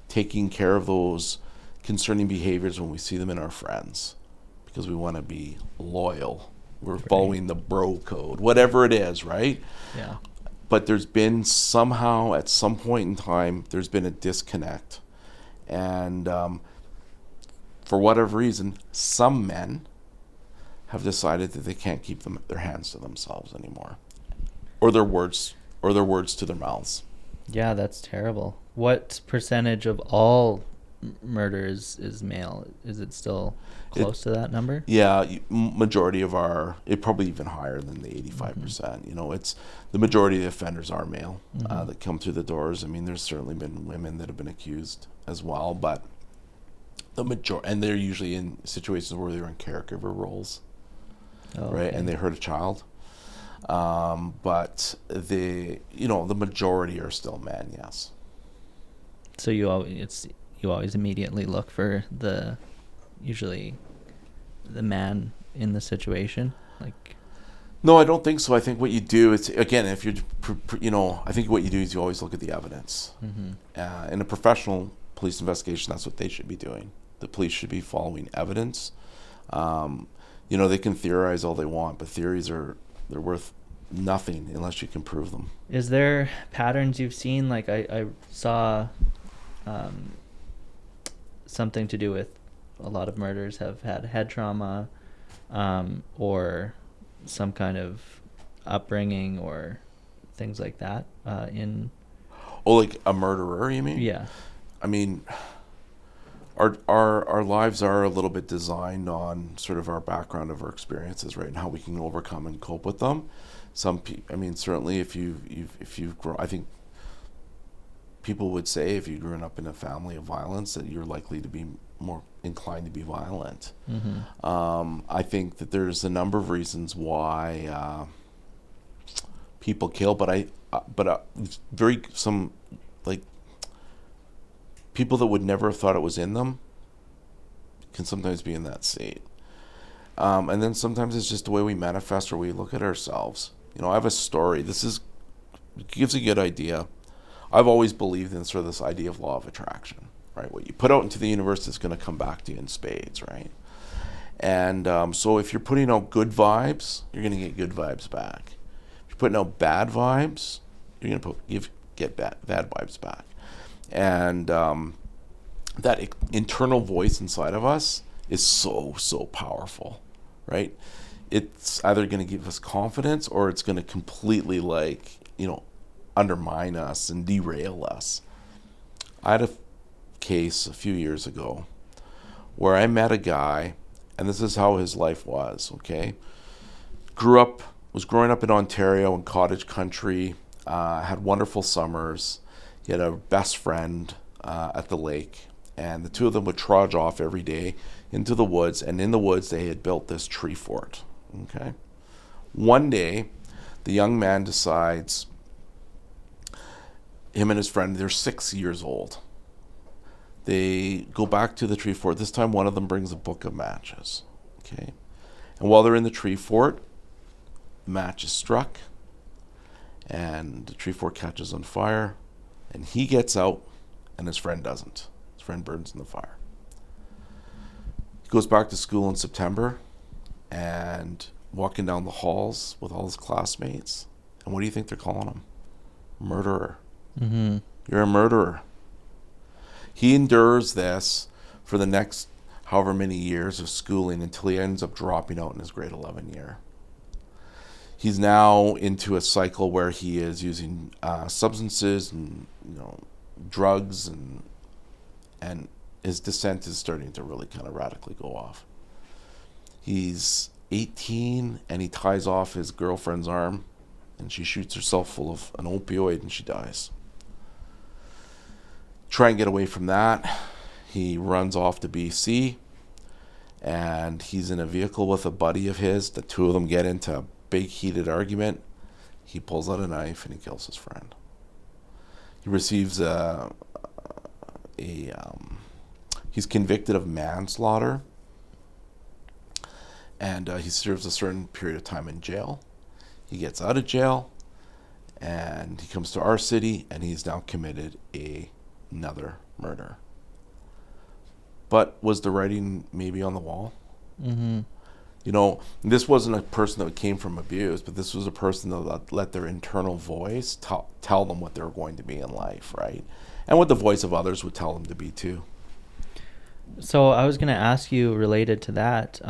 [SPEAKER 3] taking care of those concerning behaviors when we see them in our friends, because we want to be loyal. We're following the bro code, whatever it is, right?
[SPEAKER 2] Yeah.
[SPEAKER 3] But there's been somehow, at some point in time, there's been a disconnect. And for whatever reason, some men have decided that they can't keep their hands to themselves anymore, or their words to their mouths.
[SPEAKER 2] Yeah, that's terrible. What percentage of all murders is male? Is it still close to that number?
[SPEAKER 3] Yeah, majority of it probably even higher than the 85%. You know, it's the majority of the offenders are male that come through the doors. I mean, there's certainly been women that have been accused as well, but the majority, and they're usually in situations where they're in caregiver roles, right? And they hurt a child. But the majority are still men, yes.
[SPEAKER 2] So you always immediately look for usually the man in the situation, like.
[SPEAKER 3] No, I don't think so. I think what you do is, again, if you're, I think what you do is you always look at the evidence. In a professional police investigation, that's what they should be doing. The police should be following evidence. They can theorize all they want, but they're worth nothing unless you can prove them.
[SPEAKER 2] Is there patterns you've seen? Like I saw something to do with a lot of murders have had head trauma, or some kind of upbringing or things like that
[SPEAKER 3] like a murderer, you mean?
[SPEAKER 2] Yeah.
[SPEAKER 3] I mean, our lives are a little bit designed on sort of our background of our experiences, right, and how we can overcome and cope with them. Certainly if you've grown, I think people would say if you grew up in a family of violence that you're likely to be more inclined to be violent. I think that there's a number of reasons why people kill, but some like people that would never have thought it was in them can sometimes be in that state. And then sometimes it's just the way we manifest or we look at ourselves. I have a story. It gives a good idea. I've always believed in sort of this idea of law of attraction, right? What you put out into the universe is going to come back to you in spades, right? And so if you're putting out good vibes, you're going to get good vibes back. If you're putting out bad vibes, you're going to get bad vibes back. And that internal voice inside of us is so, so powerful, right? It's either going to give us confidence or it's going to completely undermine us and derail us. I had a case a few years ago where I met a guy, and this is how his life was, okay? Was growing up in Ontario in cottage country, had wonderful summers. He had a best friend at the lake, and the two of them would trudge off every day into the woods, and in the woods they had built this tree fort, okay? One day, the young man decides, him and his friend, they're 6 years old. They go back to the tree fort. This time one of them brings a book of matches, okay? And while they're in the tree fort, the match is struck, and the tree fort catches on fire, and he gets out, and his friend doesn't. His friend burns in the fire. He goes back to school in September, and walking down the halls with all his classmates, and what do you think they're calling him? Murderer. You're a murderer. He endures this for the next however many years of schooling until he ends up dropping out in his grade 11 year. He's now into a cycle where he is using substances and drugs, and his descent is starting to really kind of radically go off. He's 18 and he ties off his girlfriend's arm, and she shoots herself full of an opioid and she dies. Try and get away from that. He runs off to BC, and he's in a vehicle with a buddy of his. The two of them get into a big heated argument. He pulls out a knife and he kills his friend. He receives he's convicted of manslaughter, and he serves a certain period of time in jail. He gets out of jail, and he comes to our city, and he's now committed another murder. But was the writing maybe on the wall?
[SPEAKER 2] Mm-hmm.
[SPEAKER 3] You know, this wasn't a person that came from abuse, but this was a person that let their internal voice tell them what they were going to be in life, right? And what the voice of others would tell them to be too.
[SPEAKER 2] So I was going to ask you, related to that,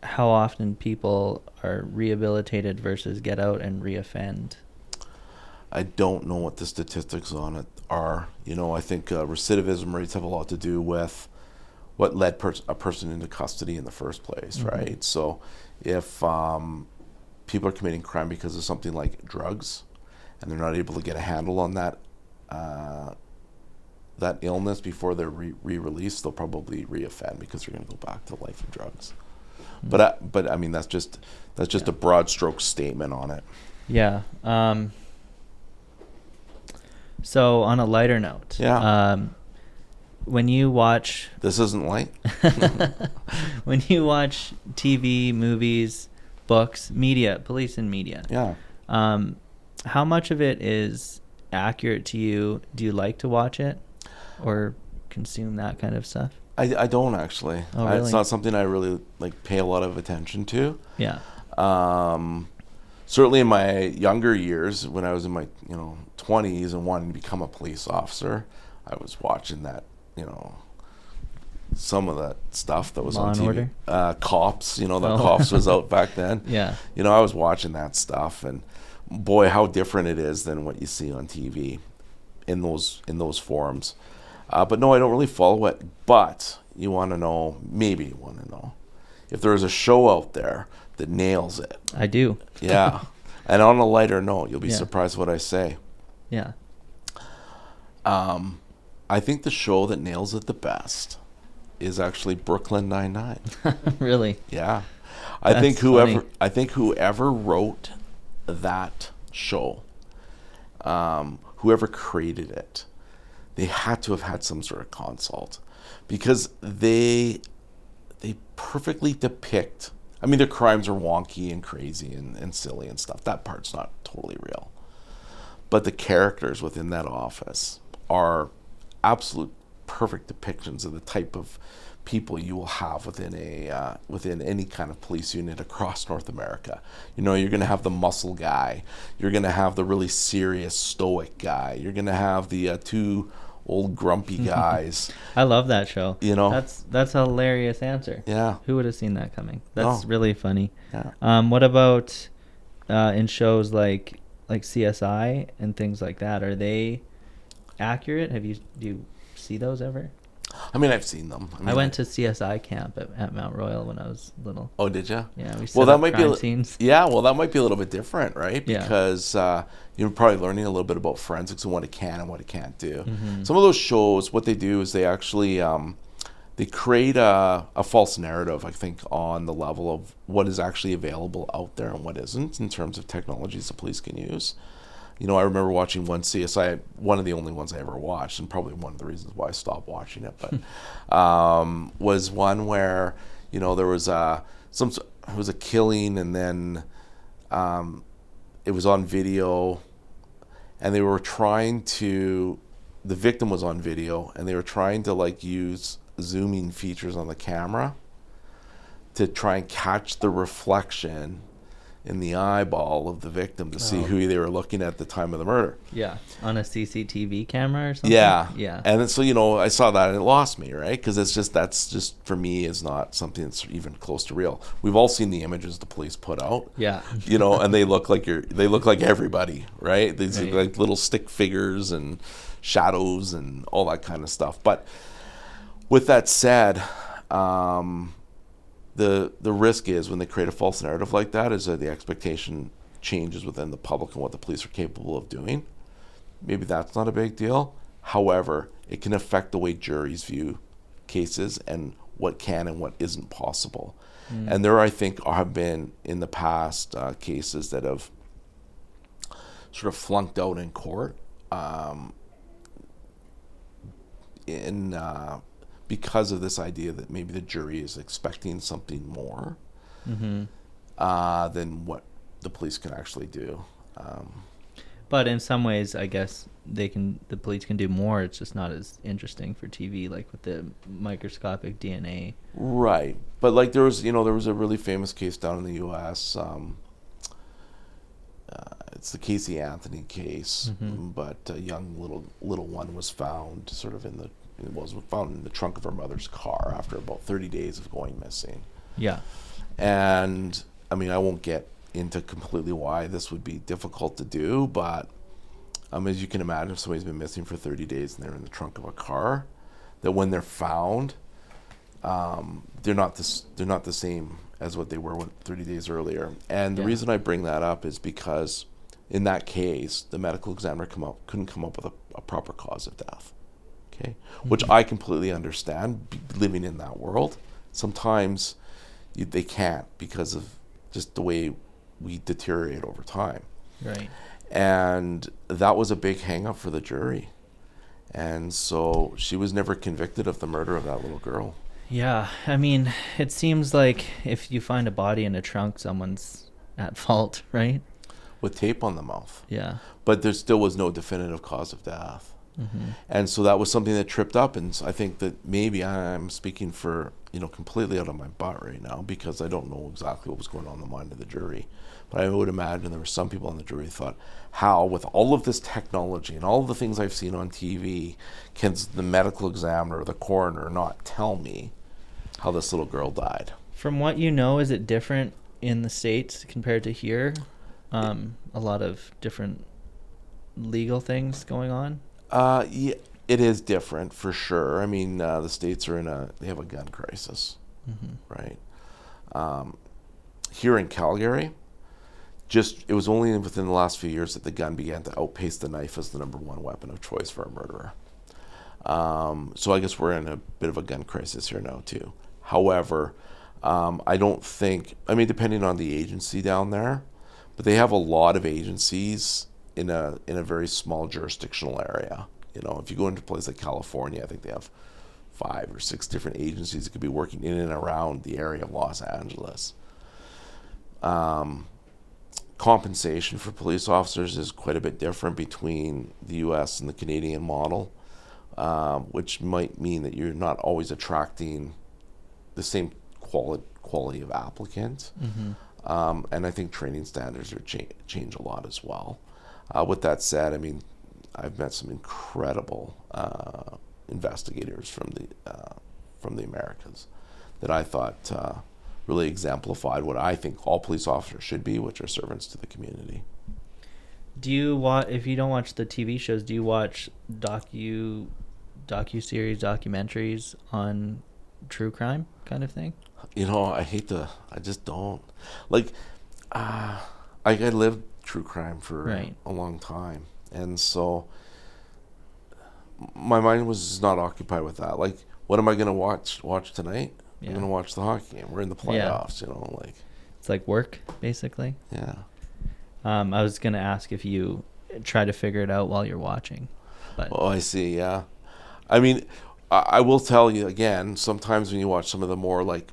[SPEAKER 2] how often people are rehabilitated versus get out and reoffend?
[SPEAKER 3] I don't know what the statistics on it are. You know, I think recidivism rates have a lot to do with what led a person into custody in the first place,
[SPEAKER 2] Mm-hmm.
[SPEAKER 3] right? So if people are committing crime because of something like drugs, and they're not able to get a handle on that that illness before they're re-released, they'll probably reoffend because they're going to go back to life of drugs. Mm-hmm. But I mean, that's just a broad stroke statement on it.
[SPEAKER 2] Yeah. So on a lighter note, when you watch...
[SPEAKER 3] This isn't light.
[SPEAKER 2] When you watch TV, movies, books, media, police and media, how much of it is accurate to you? Do you like to watch it or consume that kind of stuff?
[SPEAKER 3] I don't actually.
[SPEAKER 2] Oh, really?
[SPEAKER 3] It's not something I really pay a lot of attention to.
[SPEAKER 2] Yeah.
[SPEAKER 3] Certainly in my younger years, when I was in my 20s and wanting to become a police officer, I was watching that, some of that stuff that was
[SPEAKER 2] Law
[SPEAKER 3] on
[SPEAKER 2] and
[SPEAKER 3] TV.
[SPEAKER 2] Order?
[SPEAKER 3] Cops, Cops was out back then.
[SPEAKER 2] Yeah.
[SPEAKER 3] I was watching that stuff, and boy, how different it is than what you see on TV in those forums. But no, I don't really follow it. But maybe you want to know if there is a show out there that nails it.
[SPEAKER 2] I do.
[SPEAKER 3] Yeah. And on a lighter note, you'll be surprised what I say.
[SPEAKER 2] Yeah.
[SPEAKER 3] I think the show that nails it the best is actually Brooklyn Nine-Nine.
[SPEAKER 2] Really?
[SPEAKER 3] Yeah.
[SPEAKER 2] That's
[SPEAKER 3] I think whoever wrote that show, whoever created it, they had to have had some sort of consult, because they perfectly depict. I mean, their crimes are wonky and crazy and silly and stuff. That part's not totally real. But the characters within that office are absolute perfect depictions of the type of people you will have within any kind of police unit across North America. You're going to have the muscle guy. You're going to have the really serious stoic guy. You're going to have the two old grumpy guys.
[SPEAKER 2] I love that show. That's a hilarious answer.
[SPEAKER 3] Yeah.
[SPEAKER 2] Who would have seen that coming? That's really funny.
[SPEAKER 3] Yeah.
[SPEAKER 2] What about in shows like CSI and things like that? Are they accurate? Do you see those ever?
[SPEAKER 3] I mean, I've seen them.
[SPEAKER 2] I went to CSI camp at Mount Royal when I was little.
[SPEAKER 3] Oh, did you?
[SPEAKER 2] Yeah, we set up crime scenes.
[SPEAKER 3] Yeah, well, that might be a little bit different, right?
[SPEAKER 2] Yeah.
[SPEAKER 3] Because you're probably learning a little bit about forensics and what it can and what it can't do.
[SPEAKER 2] Mm-hmm.
[SPEAKER 3] Some of those shows, what they do is they actually they create a false narrative, I think, on the level of what is actually available out there and what isn't in terms of technologies the police can use. I remember watching one CSI, one of the only ones I ever watched, and probably one of the reasons why I stopped watching it, but was one where, there was it was a killing, and then it was on video, and they were the victim was on video, and they were trying to use zooming features on the camera to try and catch the reflection in the eyeball of the victim to see who they were looking at the time of the murder.
[SPEAKER 2] Yeah, on a CCTV camera or something.
[SPEAKER 3] Yeah. And then, so I saw that and it lost me, right? Because that's just for me is not something that's even close to real. We've all seen the images the police put out.
[SPEAKER 2] Yeah.
[SPEAKER 3] And they look like everybody, right? These look like little stick figures and shadows and all that kind of stuff. But with that said, the risk is when they create a false narrative like that is that the expectation changes within the public and what the police are capable of doing. Maybe that's not a big deal. However, it can affect the way juries view cases and what can and what isn't possible. And there, I think, have been in the past cases that have sort of flunked out in court because of this idea that maybe the jury is expecting something more than what the police can actually do.
[SPEAKER 2] But in some ways, I guess the police can do more. It's just not as interesting for TV, like with the microscopic DNA.
[SPEAKER 3] Right, but like there was a really famous case down in the U.S. It's the Casey Anthony case, but a young little one was found found in the trunk of her mother's car after about 30 days of going missing.
[SPEAKER 2] Yeah,
[SPEAKER 3] and I mean, I won't get into completely why this would be difficult to do, but as you can imagine, if somebody's been missing for 30 days and they're in the trunk of a car, that when they're found, they're not the same as what they were 30 days earlier. And the reason I bring that up is because in that case, the medical examiner couldn't come up with a proper cause of death. Okay, which I completely understand. Living in that world, sometimes they can't because of just the way we deteriorate over time.
[SPEAKER 2] right.
[SPEAKER 3] And that was a big hang up for the jury. And so she was never convicted of the murder of that little girl.
[SPEAKER 2] Yeah, I mean, it seems like if you find a body in a trunk, someone's at fault, right?
[SPEAKER 3] With tape on the mouth.
[SPEAKER 2] Yeah.
[SPEAKER 3] But there still was no definitive cause of death. And so that was something that tripped up, and I think that maybe I'm speaking for, completely out of my butt right now because I don't know exactly what was going on in the mind of the jury. But I would imagine there were some people on the jury who thought, how, with all of this technology and all of the things I've seen on TV, can the medical examiner or the coroner not tell me how this little girl died?
[SPEAKER 2] From what you know, is it different in the States compared to here? A lot of different legal things going on?
[SPEAKER 3] Yeah, it is different for sure. I mean, the States they have a gun crisis, right? Here in Calgary, it was only within the last few years that the gun began to outpace the knife as the number one weapon of choice for a murderer. So I guess we're in a bit of a gun crisis here now too. However, I don't think, depending on the agency down there, but they have a lot of agencies in a very small jurisdictional area. If you go into a place like California, I think they have 5 or 6 different agencies that could be working in and around the area of Los Angeles. Compensation for police officers is quite a bit different between the U.S. and the Canadian model, which might mean that you're not always attracting the same quality of applicants. And I think training standards are change a lot as well. With that said, I've met some incredible investigators from the Americas that I thought really exemplified what I think all police officers should be, which are servants to the community.
[SPEAKER 2] Do you if you don't watch the TV shows, do you watch docuseries, documentaries on true crime kind of thing?
[SPEAKER 3] I just don't. I lived true crime for a long time. And so my mind was not occupied with that. Like, what am I going to watch tonight? I'm going to watch the hockey game. We're in the playoffs,
[SPEAKER 2] It's like work, basically.
[SPEAKER 3] Yeah.
[SPEAKER 2] I was going to ask if you try to figure it out while you're watching. But
[SPEAKER 3] Oh, I see, yeah. I will tell you, again, sometimes when you watch some of the more what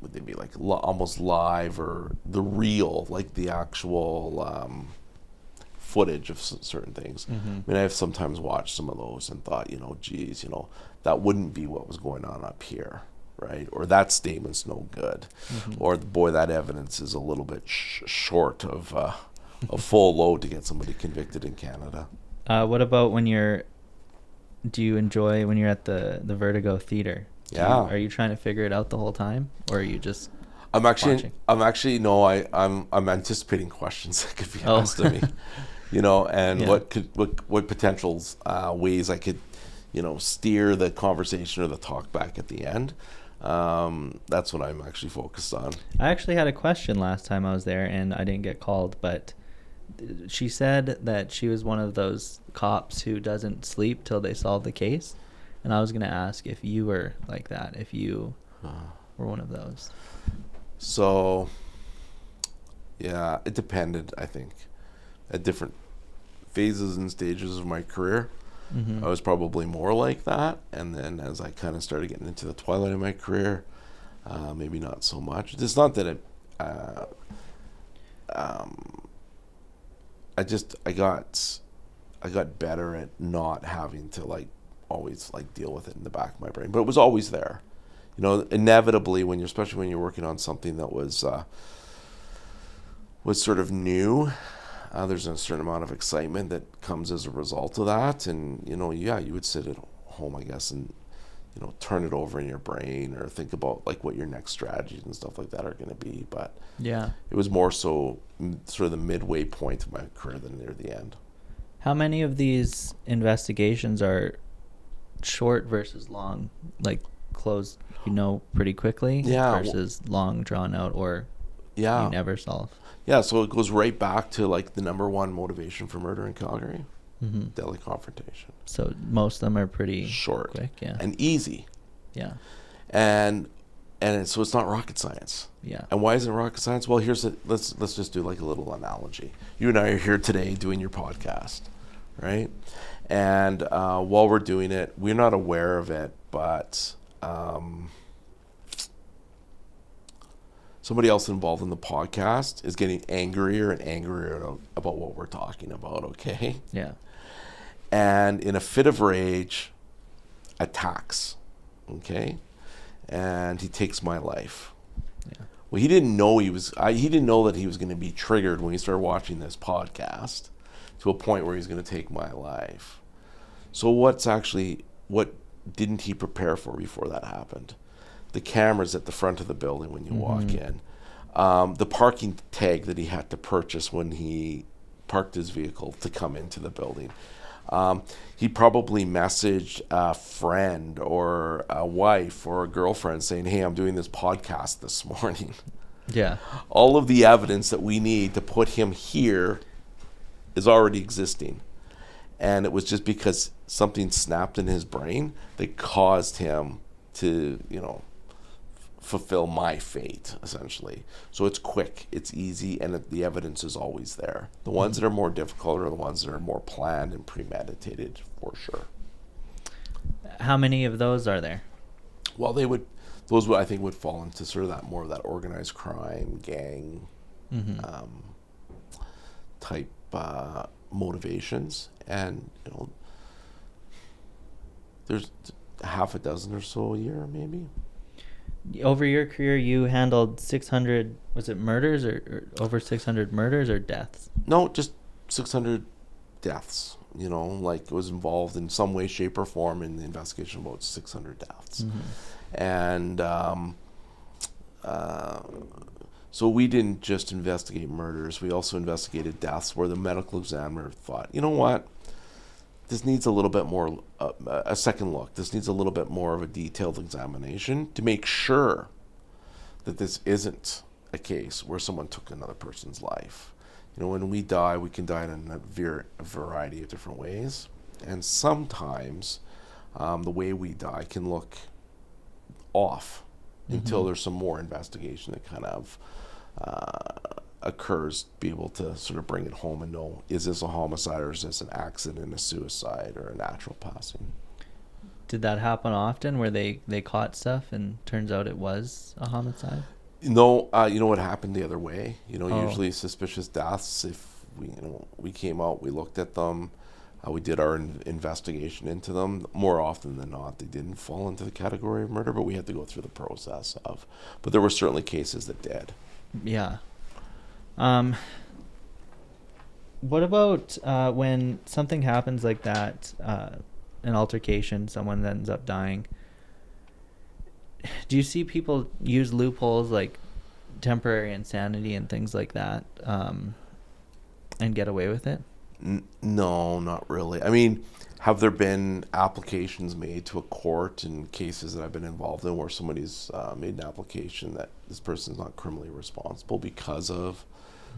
[SPEAKER 3] would they be, almost live or the real, the actual footage of certain things. I have sometimes watched some of those and thought, geez, that wouldn't be what was going on up here, right? Or that statement's no good. Or, boy, that evidence is a little bit short of a full load to get somebody convicted in Canada.
[SPEAKER 2] What about do you enjoy when you're at the Vertigo Theater? Are you trying to figure it out the whole time, or are you just watching?
[SPEAKER 3] I'm anticipating questions that could be asked of me, and what potential ways I could, steer the conversation or the talk back at the end. That's what I'm actually focused on.
[SPEAKER 2] I actually had a question last time I was there, and I didn't get called, but she said that she was one of those cops who doesn't sleep till they solve the case. And I was going to ask if you were like that, if you were one of those.
[SPEAKER 3] So, yeah, it depended, I think, at different phases and stages of my career. I was probably more like that. And then as I kind of started getting into the twilight of my career, maybe not so much. It's not that I got better at not having to like always like deal with it in the back of my brain, but it was always there. You know, inevitably especially when you're working on something that was sort of new, there's a certain amount of excitement that comes as a result of that. And, you know, yeah, you would sit at home, I guess, and, you know, turn it over in your brain or think about like what your next strategies and stuff like that are going to be. But
[SPEAKER 2] yeah,
[SPEAKER 3] it was more so sort of the midway point of my career than near the end.
[SPEAKER 2] How many of these investigations are short versus long, like closed, pretty quickly, versus long, drawn out, or you never solve?
[SPEAKER 3] Yeah, so it goes right back to like the number one motivation for murder in Calgary, deadly confrontation. So
[SPEAKER 2] most of them are pretty
[SPEAKER 3] short,
[SPEAKER 2] quick,
[SPEAKER 3] and easy.
[SPEAKER 2] Yeah,
[SPEAKER 3] and so it's not rocket science.
[SPEAKER 2] Yeah.
[SPEAKER 3] And why isn't it rocket science? Well, let's just do like a little analogy. You and I are here today doing your podcast, right? And while we're doing it, we're not aware of it, but somebody else involved in the podcast is getting angrier and angrier about what we're talking about, okay?
[SPEAKER 2] Yeah.
[SPEAKER 3] And in a fit of rage, attacks, okay? And he takes my life.
[SPEAKER 2] Yeah.
[SPEAKER 3] Well, he didn't know he didn't know that he was going to be triggered when he started watching this podcast to a point where he's going to take my life. So what didn't he prepare for before that happened? The cameras at the front of the building when you walk in, the parking tag that he had to purchase when he parked his vehicle to come into the building. He probably messaged a friend or a wife or a girlfriend saying, "Hey, I'm doing this podcast this morning."
[SPEAKER 2] Yeah.
[SPEAKER 3] All of the evidence that we need to put him here is already existing. And it was just because something snapped in his brain that caused him to, fulfill my fate, essentially. So it's quick, it's easy, and the evidence is always there. The ones that are more difficult are the ones that are more planned and premeditated, for sure.
[SPEAKER 2] How many of those are there?
[SPEAKER 3] Well, those I think would fall into sort of that more of that organized crime, gang type motivations. And, there's half a dozen or so a year, maybe.
[SPEAKER 2] Over your career, you handled 600, was it murders or over 600 murders or deaths?
[SPEAKER 3] No, just 600 deaths, like was involved in some way, shape, or form in the investigation of about 600 deaths. And so we didn't just investigate murders, we also investigated deaths where the medical examiner thought, you know what? This needs a little bit more, a second look. This needs a little bit more of a detailed examination to make sure that this isn't a case where someone took another person's life. When we die, we can die in a variety of different ways. And sometimes the way we die can look off until there's some more investigation that kind of occurs to be able to sort of bring it home and know, is this a homicide or is this an accident, a suicide, or a natural passing?
[SPEAKER 2] Did that happen often where they caught stuff and turns out it was a homicide?
[SPEAKER 3] No, what happened the other way? Usually suspicious deaths, if we came out, we looked at them, we did our investigation into them. More often than not, they didn't fall into the category of murder, but we had to go through the process of. But there were certainly cases that did.
[SPEAKER 2] Yeah. What about when something happens like that, an altercation, someone ends up dying? Do you see people use loopholes like temporary insanity and things like that and get away with it?
[SPEAKER 3] No, not really. I mean, have there been applications made to a court in cases that I've been involved in where somebody's made an application that this person's not criminally responsible because of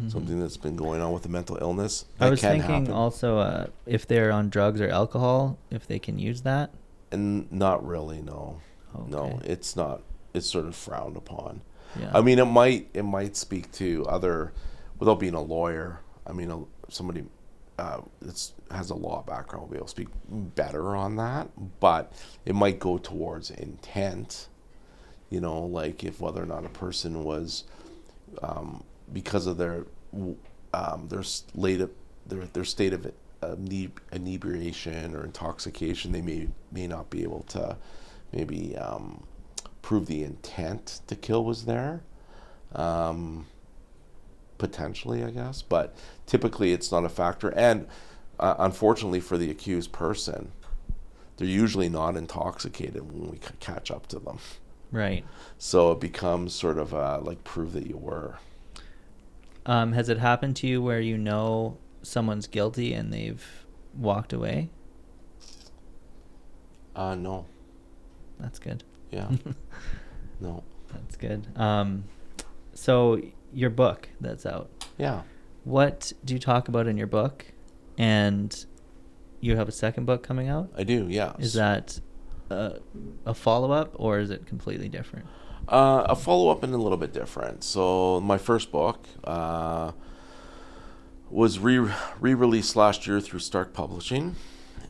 [SPEAKER 3] something that's been going on with a mental illness?
[SPEAKER 2] I was thinking also if they're on drugs or alcohol, if they can use that.
[SPEAKER 3] And not really, no.
[SPEAKER 2] Okay.
[SPEAKER 3] No, it's not. It's sort of frowned upon.
[SPEAKER 2] Yeah.
[SPEAKER 3] I mean, it might speak to other, without being a lawyer. I mean, somebody has a law background will be able to speak better on that, but it might go towards intent. Like if whether or not a person was, because of their state of inebriation or intoxication, they may not be able to maybe prove the intent to kill was there. Potentially, I guess, but typically it's not a factor. And unfortunately for the accused person, they're usually not intoxicated when we catch up to them.
[SPEAKER 2] Right.
[SPEAKER 3] So it becomes sort of like prove that you were.
[SPEAKER 2] Has it happened to you where someone's guilty and they've walked away?
[SPEAKER 3] No.
[SPEAKER 2] That's good.
[SPEAKER 3] Yeah. No.
[SPEAKER 2] That's good. So your book that's out.
[SPEAKER 3] Yeah.
[SPEAKER 2] What do you talk about in your book? And you have a second book coming out?
[SPEAKER 3] I do, yeah.
[SPEAKER 2] Is that a follow-up, or is it completely different?
[SPEAKER 3] A follow-up and a little bit different. So my first book was re-released last year through Stark Publishing,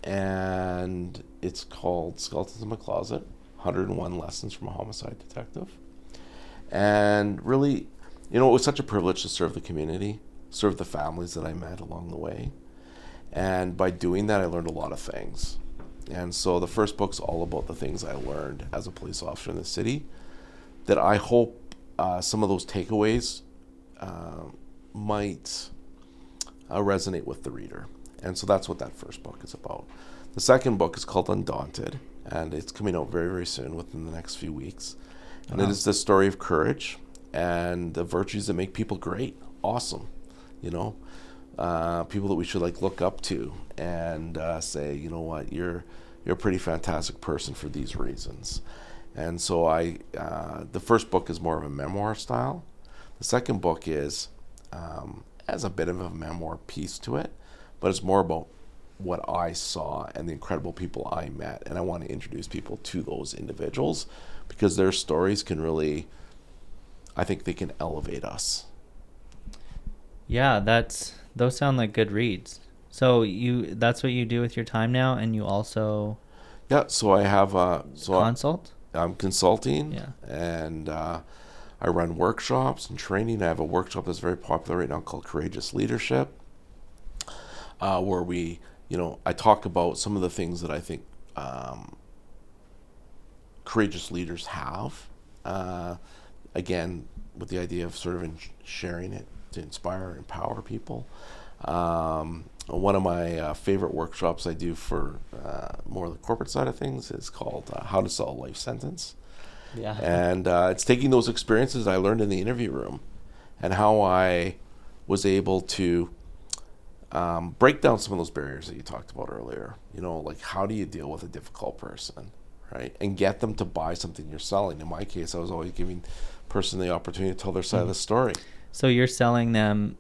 [SPEAKER 3] and it's called Skeletons in My Closet, 101 Lessons from a Homicide Detective. And really, it was such a privilege to serve the community, serve the families that I met along the way. And by doing that, I learned a lot of things. And so the first book's all about the things I learned as a police officer in the city, that I hope some of those takeaways might resonate with the reader. And so that's what that first book is about. The second book is called Undaunted, and it's coming out very, very soon, within the next few weeks. And it is the story of courage and the virtues that make people great, awesome, people that we should look up to and say, you know what, you're a pretty fantastic person for these reasons. And so the first book is more of a memoir style. The second book has a bit of a memoir piece to it, but it's more about what I saw and the incredible people I met. And I want to introduce people to those individuals because their stories can really, I think they can elevate us.
[SPEAKER 2] Yeah, those sound like good reads. So that's what you do with your time now, and you also
[SPEAKER 3] so I have
[SPEAKER 2] consult?
[SPEAKER 3] I'm consulting,
[SPEAKER 2] yeah.
[SPEAKER 3] And I run workshops and training. I have a workshop that's very popular right now called Courageous Leadership, where I talk about some of the things that I think courageous leaders have. Again, with the idea of sort of sharing it to inspire and empower people. One of my favorite workshops I do for more of the corporate side of things is called How to Sell a Life Sentence.
[SPEAKER 2] Yeah.
[SPEAKER 3] And it's taking those experiences I learned in the interview room and how I was able to break down some of those barriers that you talked about earlier. Like how do you deal with a difficult person, right? And get them to buy something you're selling. In my case, I was always giving the person the opportunity to tell their side of the story.
[SPEAKER 2] So you're selling them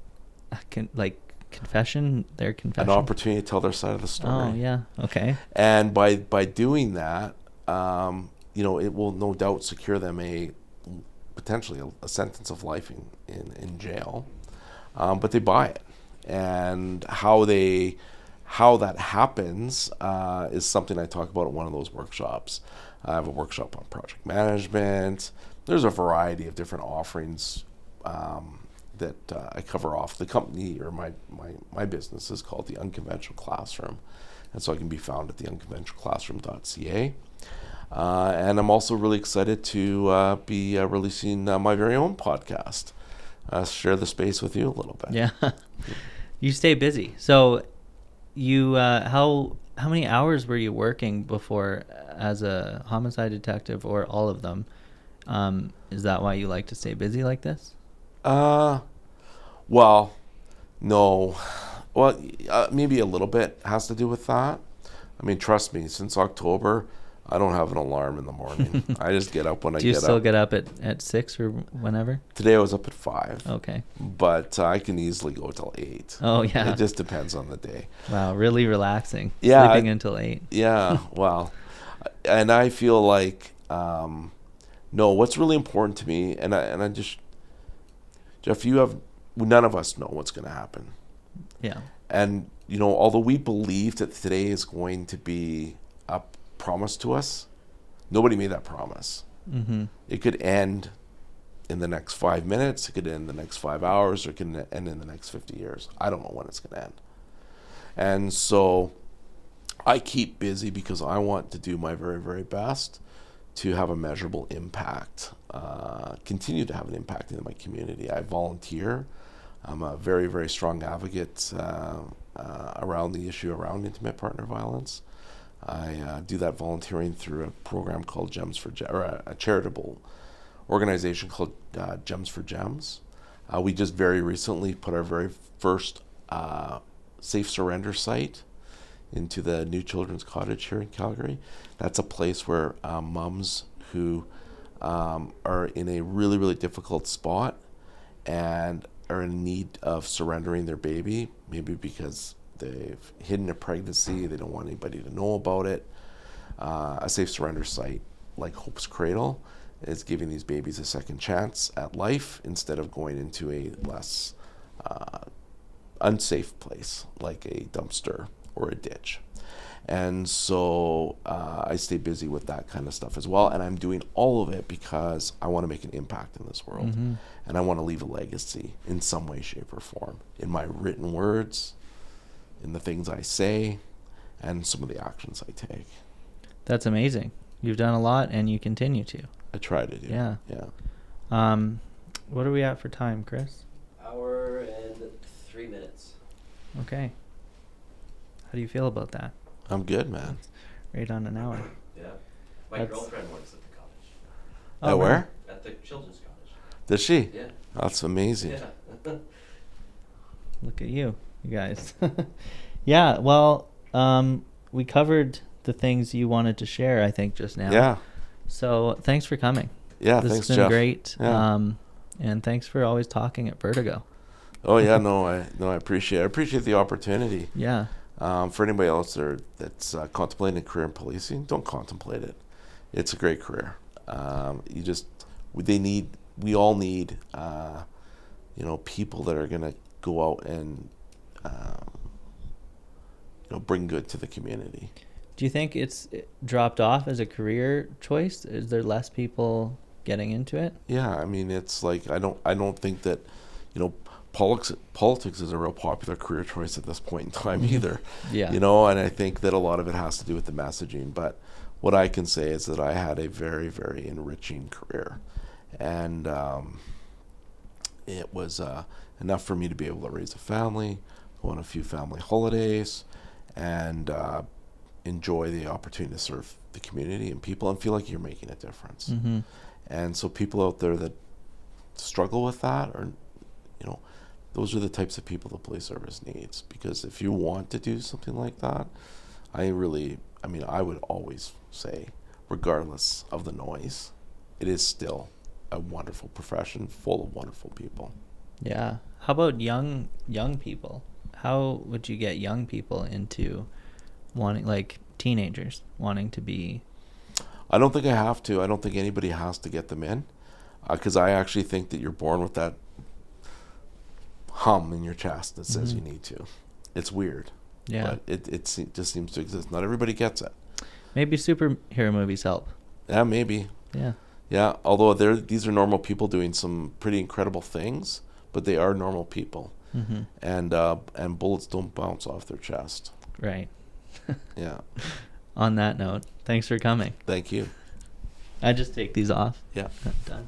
[SPEAKER 2] confession, their confession?
[SPEAKER 3] An opportunity to tell their side of the story.
[SPEAKER 2] Oh, yeah. Okay.
[SPEAKER 3] And by doing that, it will no doubt secure them potentially a sentence of life in jail. But they buy it. And how that happens is something I talk about at one of those workshops. I have a workshop on project management. There's a variety of different offerings that I cover off. The company or my business is called The Unconventional Classroom, and so I can be found at theunconventionalclassroom.ca. And I'm also really excited to be releasing my very own podcast. Share the space with you a little bit.
[SPEAKER 2] Yeah. You stay busy. So you how many hours were you working before as a homicide detective, or all of them? Is that why you like to stay busy like this?
[SPEAKER 3] Well, no. Well, maybe a little bit has to do with that. I mean, trust me, since October, I don't have an alarm in the morning. I just get up when I get up.
[SPEAKER 2] Do you still get up at 6 or whenever?
[SPEAKER 3] Today I was up at 5.
[SPEAKER 2] Okay.
[SPEAKER 3] But I can easily go till 8.
[SPEAKER 2] Oh, yeah.
[SPEAKER 3] It just depends on the day.
[SPEAKER 2] Wow, really relaxing.
[SPEAKER 3] Yeah.
[SPEAKER 2] Sleeping until 8.
[SPEAKER 3] Yeah, well, And I feel like, no, what's really important to me, and I just, Jeff, none of us know what's going to happen.
[SPEAKER 2] Yeah.
[SPEAKER 3] And, although we believe that today is going to be a promise to us, nobody made that promise.
[SPEAKER 2] Mm-hmm.
[SPEAKER 3] It could end in the next 5 minutes, it could end in the next 5 hours, or it could end in the next 50 years. I don't know when it's going to end. And so I keep busy because I want to do my very, very best to have a measurable impact, continue to have an impact in my community. I volunteer. I'm a very, very strong advocate around the issue around intimate partner violence. I do that volunteering through a program called a charitable organization called Gems for Gems. We just very recently put our very first safe surrender site into the new Children's Cottage here in Calgary. That's a place where moms who are in a really, really difficult spot and are in need of surrendering their baby, maybe because they've hidden a pregnancy, they don't want anybody to know about it. A safe surrender site like Hope's Cradle is giving these babies a second chance at life instead of going into a less unsafe place like a dumpster or a ditch. And so I stay busy with that kind of stuff as well. And I'm doing all of it because I want to make an impact in this world.
[SPEAKER 2] Mm-hmm.
[SPEAKER 3] And I want to leave a legacy in some way, shape, or form, in my written words, in the things I say, and some of the actions I take.
[SPEAKER 2] That's amazing. You've done a lot, and you continue to.
[SPEAKER 3] I try to do.
[SPEAKER 2] Yeah. What are we at for time, Chris?
[SPEAKER 4] Hour and 3 minutes.
[SPEAKER 2] Okay. How do you feel about that?
[SPEAKER 3] I'm good, man.
[SPEAKER 2] Right on an hour.
[SPEAKER 4] Yeah. My
[SPEAKER 2] That's-
[SPEAKER 4] girlfriend works at the cottage.
[SPEAKER 3] At
[SPEAKER 2] Oh,
[SPEAKER 3] where?
[SPEAKER 4] At the children's cottage.
[SPEAKER 3] Does she?
[SPEAKER 4] Yeah.
[SPEAKER 3] That's amazing.
[SPEAKER 4] Yeah.
[SPEAKER 2] Look at you guys. Yeah, well, we covered the things you wanted to share, I think, just now.
[SPEAKER 3] Yeah.
[SPEAKER 2] So thanks for coming.
[SPEAKER 3] Yeah,
[SPEAKER 2] This
[SPEAKER 3] thanks,
[SPEAKER 2] has been
[SPEAKER 3] Jeff.
[SPEAKER 2] great.
[SPEAKER 3] Yeah.
[SPEAKER 2] And thanks for always talking at Vertigo.
[SPEAKER 3] Oh yeah, I appreciate the opportunity.
[SPEAKER 2] Yeah.
[SPEAKER 3] For anybody else there that's contemplating a career in policing, don't contemplate it. It's a great career. We all need people that are gonna go out and bring good to the community.
[SPEAKER 2] Do you think it's dropped off as a career choice? Is there less people getting into it?
[SPEAKER 3] Yeah, I mean, it's like I don't think that politics is a real popular career choice at this point in time either.
[SPEAKER 2] Yeah.
[SPEAKER 3] And I think that a lot of it has to do with the messaging. But what I can say is that I had a very, very enriching career, and it was enough for me to be able to raise a family, go on a few family holidays, and enjoy the opportunity to serve the community and people and feel like you're making a difference.
[SPEAKER 2] Mm-hmm.
[SPEAKER 3] And so people out there that struggle with that, or those are the types of people the police service needs. Because if you want to do something like that, I would always say, regardless of the noise, it is still a wonderful profession full of wonderful people.
[SPEAKER 2] Yeah. How about young people? How would you get young people into wanting, like teenagers, wanting to be?
[SPEAKER 3] I don't think I have to. I don't think anybody has to get them in, because I actually think that you're born with that hum in your chest that says you need to. It's weird.
[SPEAKER 2] Yeah.
[SPEAKER 3] But it just seems to exist. Not everybody gets it.
[SPEAKER 2] Maybe superhero movies help.
[SPEAKER 3] Yeah, maybe.
[SPEAKER 2] Yeah.
[SPEAKER 3] Yeah, although these are normal people doing some pretty incredible things, but they are normal people.
[SPEAKER 2] Mm-hmm.
[SPEAKER 3] And bullets don't bounce off their chest.
[SPEAKER 2] Right.
[SPEAKER 3] Yeah.
[SPEAKER 2] On that note, thanks for coming.
[SPEAKER 3] Thank you.
[SPEAKER 2] I just take these off.
[SPEAKER 3] Yeah.
[SPEAKER 2] Done.